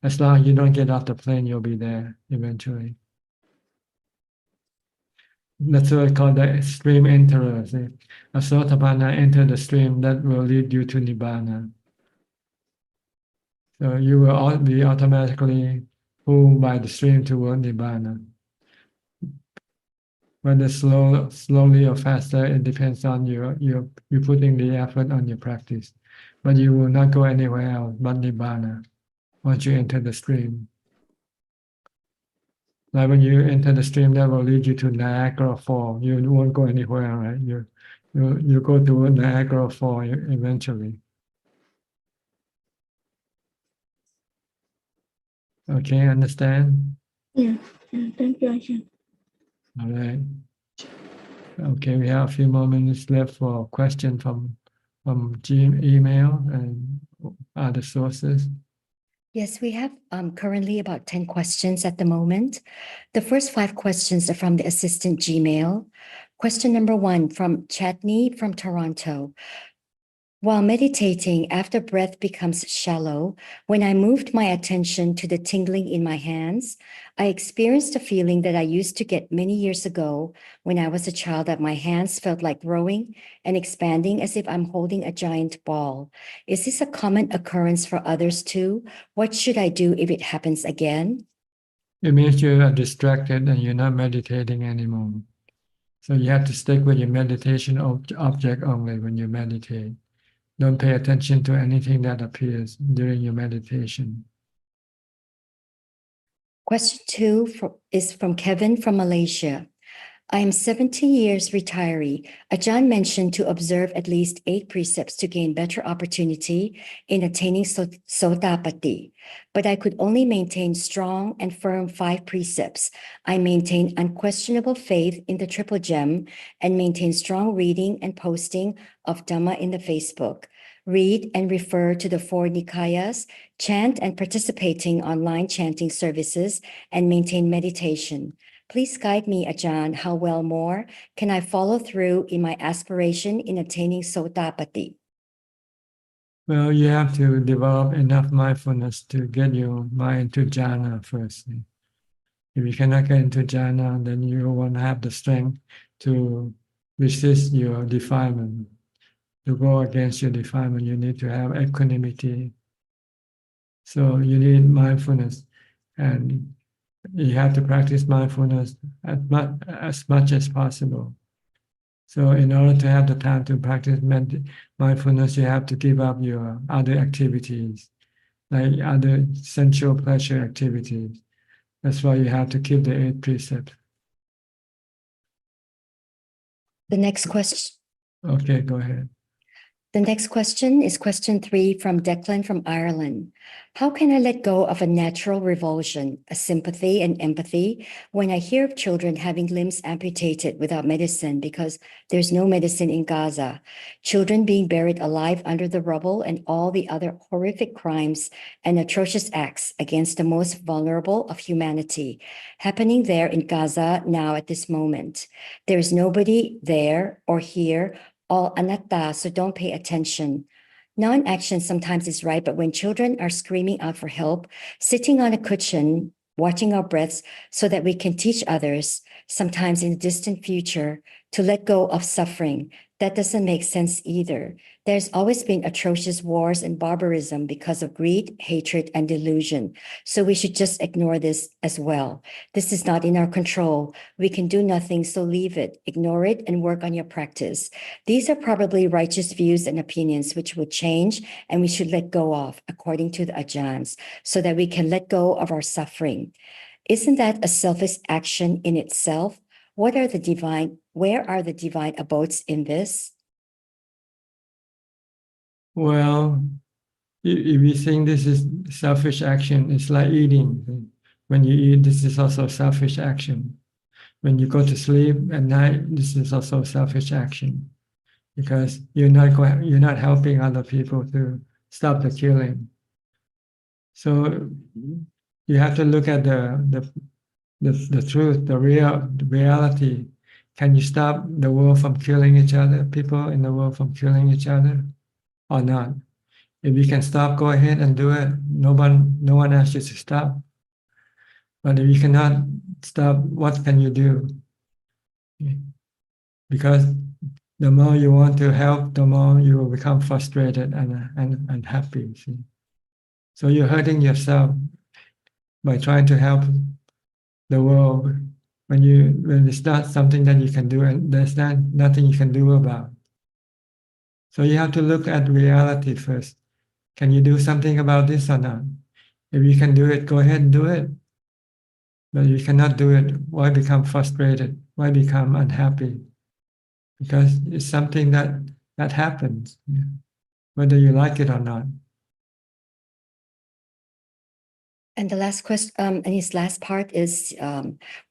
As long as you don't get off the plane, you'll be there eventually. That's what I call the stream enterer. See? A Sotapanna enter the stream that will lead you to Nibbana. So you will be automatically pulled by the stream toward Nibbana. Whether slowly or faster, it depends on you putting the effort on your practice. But you will not go anywhere else but Nibbana once you enter the stream. Like when you enter the stream, that will lead you to Niagara Falls. You won't go anywhere, right? You go to Niagara Falls eventually. Okay, understand? Yeah, thank you, Ajaan. All right. Okay, we have a few more minutes left for question from email and other sources. Yes, we have currently about 10 questions at the moment. The first 5 questions are from the assistant Gmail. Question number 1 from Chatney from Toronto. While meditating, after breath becomes shallow, when I moved my attention to the tingling in my hands, I experienced a feeling that I used to get many years ago when I was a child, that my hands felt like growing and expanding as if I'm holding a giant ball. Is this a common occurrence for others too? What should I do if it happens again? It means you are distracted and you're not meditating anymore. So you have to stick with your meditation object only when you meditate. Don't pay attention to anything that appears during your meditation. Question 2 is from Kevin from Malaysia. I am 70 years retiree. Ajaan mentioned to observe at least 8 precepts to gain better opportunity in attaining Sotapatti, but I could only maintain strong and firm 5 precepts. I maintain unquestionable faith in the Triple Gem and maintain strong reading and posting of Dhamma in the Facebook. Read and refer to the 4 Nikayas, chant and participating online chanting services, and maintain meditation. Please guide me, Ajaan, how well more can I follow through in my aspiration in attaining Sotapatti? Well, you have to develop enough mindfulness to get your mind to jhana first. If you cannot get into jhana, then you won't have the strength to resist your defilement. To go against your defilement, you need to have equanimity. So you need mindfulness, and you have to practice mindfulness as much as possible. So in order to have the time to practice mindfulness, you have to give up your other activities, like other sensual pleasure activities. That's why you have to keep the 8 precepts. The next question. Okay, go ahead. The next question is question 3 from Declan from Ireland. How can I let go of a natural revulsion, a sympathy and empathy when I hear of children having limbs amputated without medicine because there's no medicine in Gaza, children being buried alive under the rubble, and all the other horrific crimes and atrocious acts against the most vulnerable of humanity happening there in Gaza now at this moment? There is nobody there or here, all anatta, so don't pay attention. Non-action sometimes is right, but when children are screaming out for help, sitting on a cushion, watching our breaths so that we can teach others, sometimes in the distant future, to let go of suffering, that doesn't make sense either. There's always been atrocious wars and barbarism because of greed, hatred, and delusion. So we should just ignore this as well. This is not in our control. We can do nothing, so leave it, ignore it, and work on your practice. These are probably righteous views and opinions which would change and we should let go of, according to the Ajaans, so that we can let go of our suffering. Isn't that a selfish action in itself? Where are the divine abodes in this? Well, if you think this is selfish action, it's like eating. When you eat, this is also selfish action. When you go to sleep at night, this is also selfish action, because you're not helping other people to stop the killing. So you have to look at the truth, the reality. Can you stop the world from killing each other, people in the world from killing each other, or not? If you can stop, go ahead and do it. No one asks you to stop. But if you cannot stop, what can you do? Because the more you want to help, the more you will become frustrated and unhappy. See? So you're hurting yourself by trying to help the world when it's not something that you can do, and there's nothing you can do about. So you have to look at reality first. Can you do something about this or not? If you can do it, go ahead and do it. But if you cannot do it, why become frustrated? Why become unhappy? Because it's something that happens, whether you like it or not. And the last question, and his last part is,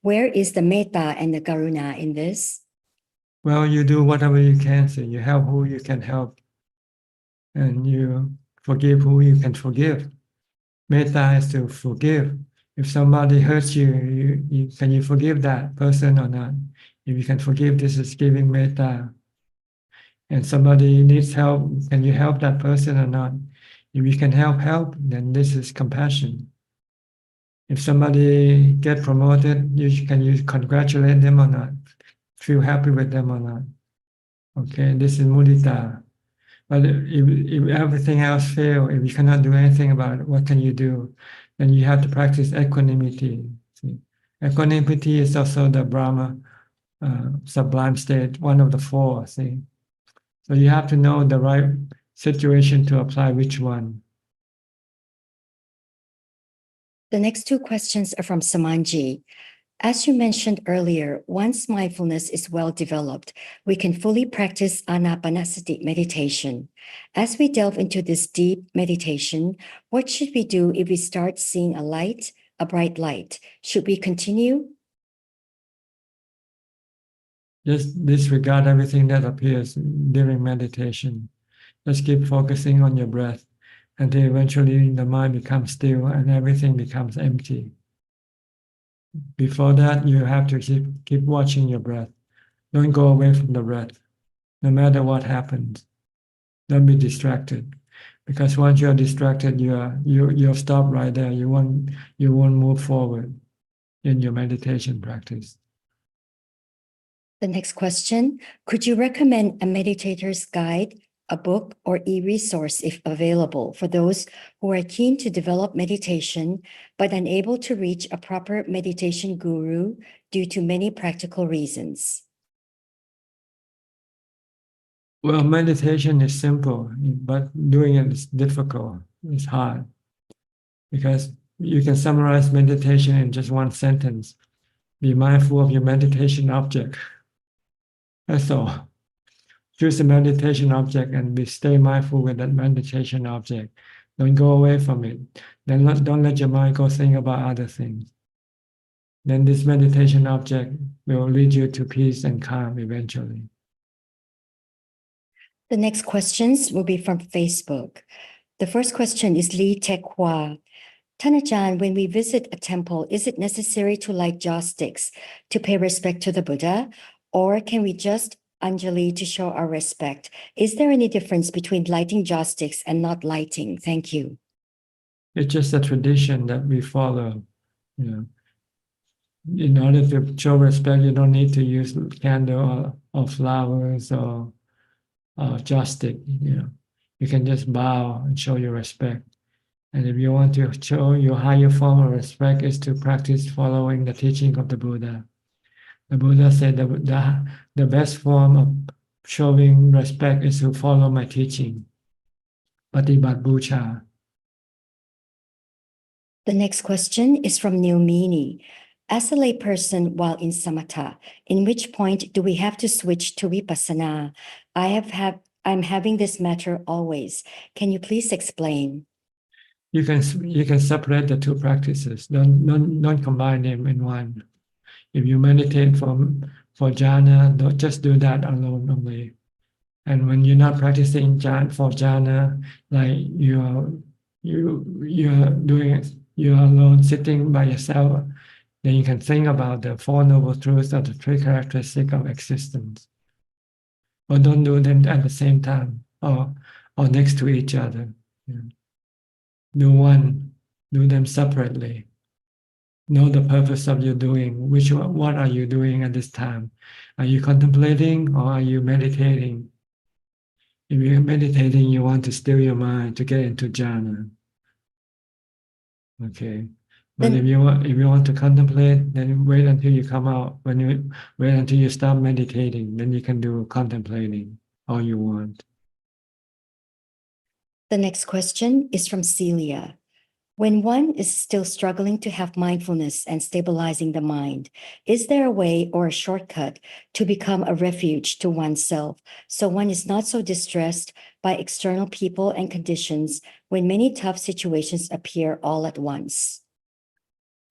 where is the metta and the karuna in this? Well, you do whatever you can. So you help who you can help, and you forgive who you can forgive. Metta is to forgive. If somebody hurts you, can you forgive that person or not? If you can forgive, this is giving metta. And somebody needs help, can you help that person or not? If you can help, then this is compassion. If somebody get promoted, can you congratulate them or not? Feel happy with them or not? Okay, this is mudita. But if everything else fails, if you cannot do anything about it, what can you do? Then you have to practice equanimity. See? Equanimity is also the Brahma sublime state, one of the four. See? So you have to know the right situation to apply which one. The next two questions are from Samanji. As you mentioned earlier, once mindfulness is well developed, we can fully practice anapanasati meditation. As we delve into this deep meditation, what should we do if we start seeing a bright light? Should we continue? Just disregard everything that appears during meditation. Just keep focusing on your breath until eventually the mind becomes still and everything becomes empty. Before that, you have to keep watching your breath. Don't go away from the breath, no matter what happens. Don't be distracted, because once you're distracted, you'll stop right there. You won't move forward in your meditation practice. The next question, could you recommend a meditator's guide, a book, or e-resource if available for those who are keen to develop meditation but unable to reach a proper meditation guru due to many practical reasons? Well, meditation is simple, but doing it is difficult. It's hard, because you can summarize meditation in just one sentence. Be mindful of your meditation object. That's all. choose a meditation object and be stay mindful with that meditation object. Don't go away from it. Then don't let your mind go think about other things. Then this meditation object will lead you to peace and calm eventually. The next questions will be from Facebook. The first question is Lee Tekhwa. Tanajan, when we visit a temple, is it necessary to light joss sticks to pay respect to the Buddha? Or can we just Anjali to show our respect? Is there any difference between lighting joss sticks and not lighting? Thank you. It's just a tradition that we follow. You know, in order to show respect, you don't need to use candle or flowers or joss stick. You know, you can just bow and show your respect. And if you want to show your higher form of respect, is to practice following the teaching of the Buddha. The Buddha said that the best form of showing respect is to follow my teaching. Patibat Bucha. The next question is from Neomini. As a layperson while in samatha, in which point do we have to switch to vipassana? I'm having this matter always. Can you please explain? You can separate the two practices. Don't combine them in one. If you meditate for jhana, don't just do that alone only. And when you're not practicing for jhana, like you're alone sitting by yourself, then you can think about the Four Noble Truths or the three characteristics of existence. Or don't do them at the same time or next to each other. Yeah. Do them separately. Know the purpose of your doing. What are you doing at this time? Are you contemplating or are you meditating? If you're meditating, you want to still your mind to get into jhana. Okay. But if you want to contemplate, then wait until you come out. Wait until you stop meditating, then you can do contemplating all you want. The next question is from Celia. When one is still struggling to have mindfulness and stabilizing the mind, is there a way or a shortcut to become a refuge to oneself so one is not so distressed by external people and conditions when many tough situations appear all at once?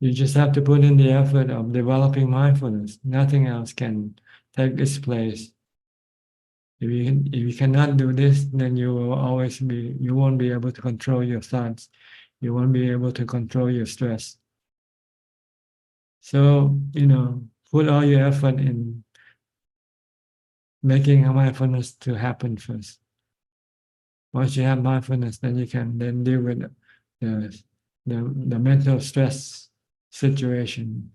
You just have to put in the effort of developing mindfulness. Nothing else can take its place. If you cannot do this, then you won't be able to control your thoughts. You won't be able to control your stress. So, put all your effort in making mindfulness to happen first. Once you have mindfulness, then you can then deal with the mental stress situation.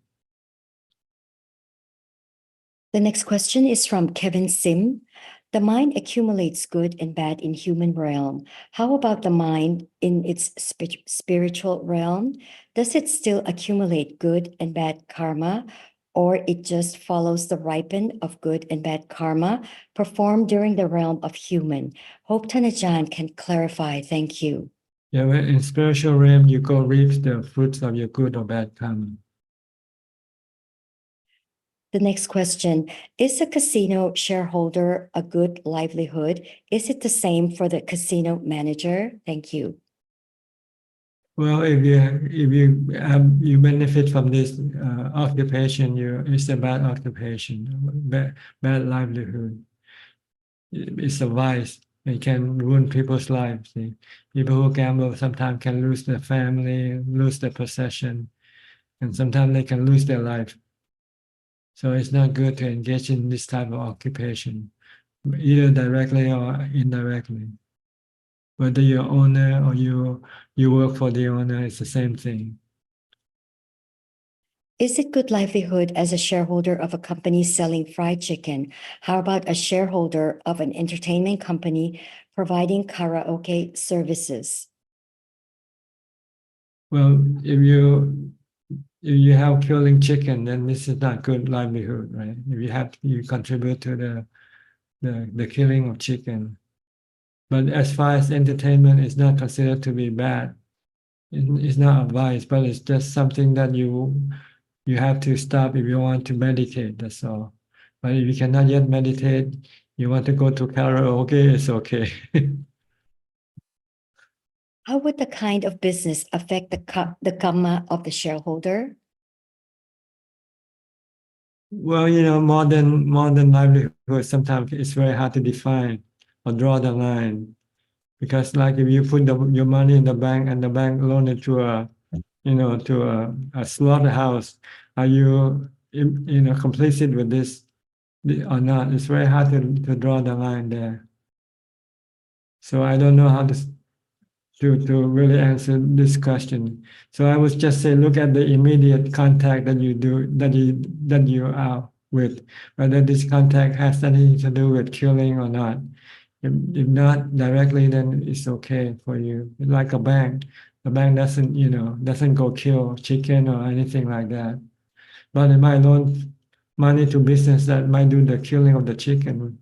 The next question is from Kevin Sim. The mind accumulates good and bad in human realm. How about the mind in its spiritual realm? Does it still accumulate good and bad karma, or it just follows the ripen of good and bad karma performed during the realm of human? Hope Tanajan can clarify. Thank you. Yeah, in spiritual realm, you go reap the fruits of your good or bad karma. The next question, is a casino shareholder a good livelihood? Is it the same for the casino manager? Thank you. Well, if you benefit from this occupation, it's a bad occupation, bad livelihood. It's a vice. It can ruin people's lives. People who gamble sometimes can lose their family, lose their possession, and sometimes they can lose their life. So it's not good to engage in this type of occupation, either directly or indirectly. Whether you're owner or you work for the owner, it's the same thing. Is it good livelihood as a shareholder of a company selling fried chicken? How about a shareholder of an entertainment company providing karaoke services? Well, if you have killing chicken, then this is not good livelihood, right? If you contribute to the killing of chicken. But as far as entertainment, it's not considered to be bad. It's not a vice, but it's just something that you have to stop if you want to meditate, that's all. But if you cannot yet meditate, You want to go to karaoke? It's okay. How would the kind of business affect the karma of the shareholder? Well, modern livelihood sometimes it's very hard to define or draw the line, because like if you put your money in the bank and the bank loan it to a slaughterhouse, are you complicit with this or not? It's very hard to draw the line there. So I don't know how to really answer this question. So I would just say, look at the immediate contact that you are with, whether this contact has anything to do with killing or not. If not directly, then it's okay for you. Like a bank, the bank doesn't go kill chicken or anything like that. But it might loan money to business that might do the killing of the chicken.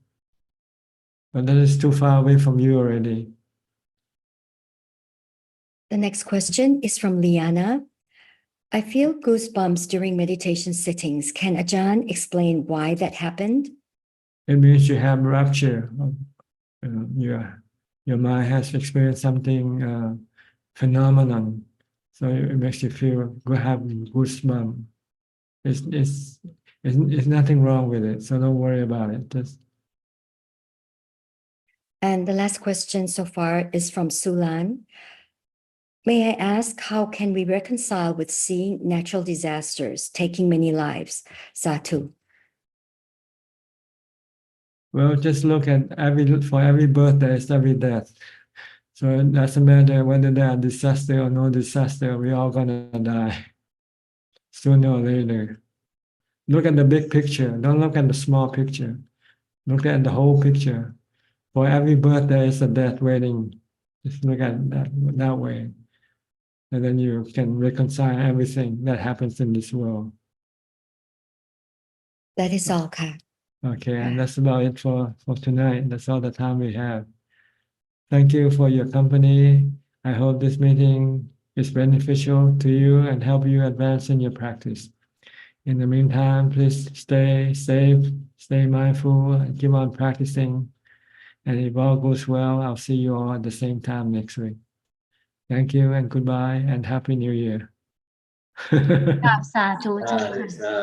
But that is too far away from you already. The next question is from Liana. I feel goosebumps during meditation sittings. Can Ajaan explain why that happened? It means you have rapture. Your mind has experienced something phenomenon, so it makes you feel good, have goosebumps. It's nothing wrong with it, so don't worry about it. And the last question so far is from Sulan. May I ask, how can we reconcile with seeing natural disasters taking many lives? Satu. Well, just look at for every birth there is every death. So it doesn't matter whether there are disaster or no disaster, we're all gonna die sooner or later. Look at the big picture. Don't look at the small picture. Look at the whole picture. For every birth there is a death waiting. Just look at that way. And then you can reconcile everything that happens in this world. That is all, Ka. Okay, and that's about it for tonight. That's all the time we have. Thank you for your company. I hope this meeting is beneficial to you and help you advance in your practice. In the meantime, please stay safe, stay mindful, and keep on practicing. And if all goes well, I'll see you all at the same time next week. Thank you and goodbye and Happy New Year. สาธุเจ้าค่ะ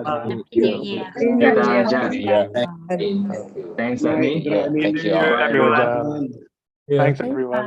Happy New Year Thanks, Good Annie. night. Thank you all. Thank you, Ajaan. Thanks, everyone.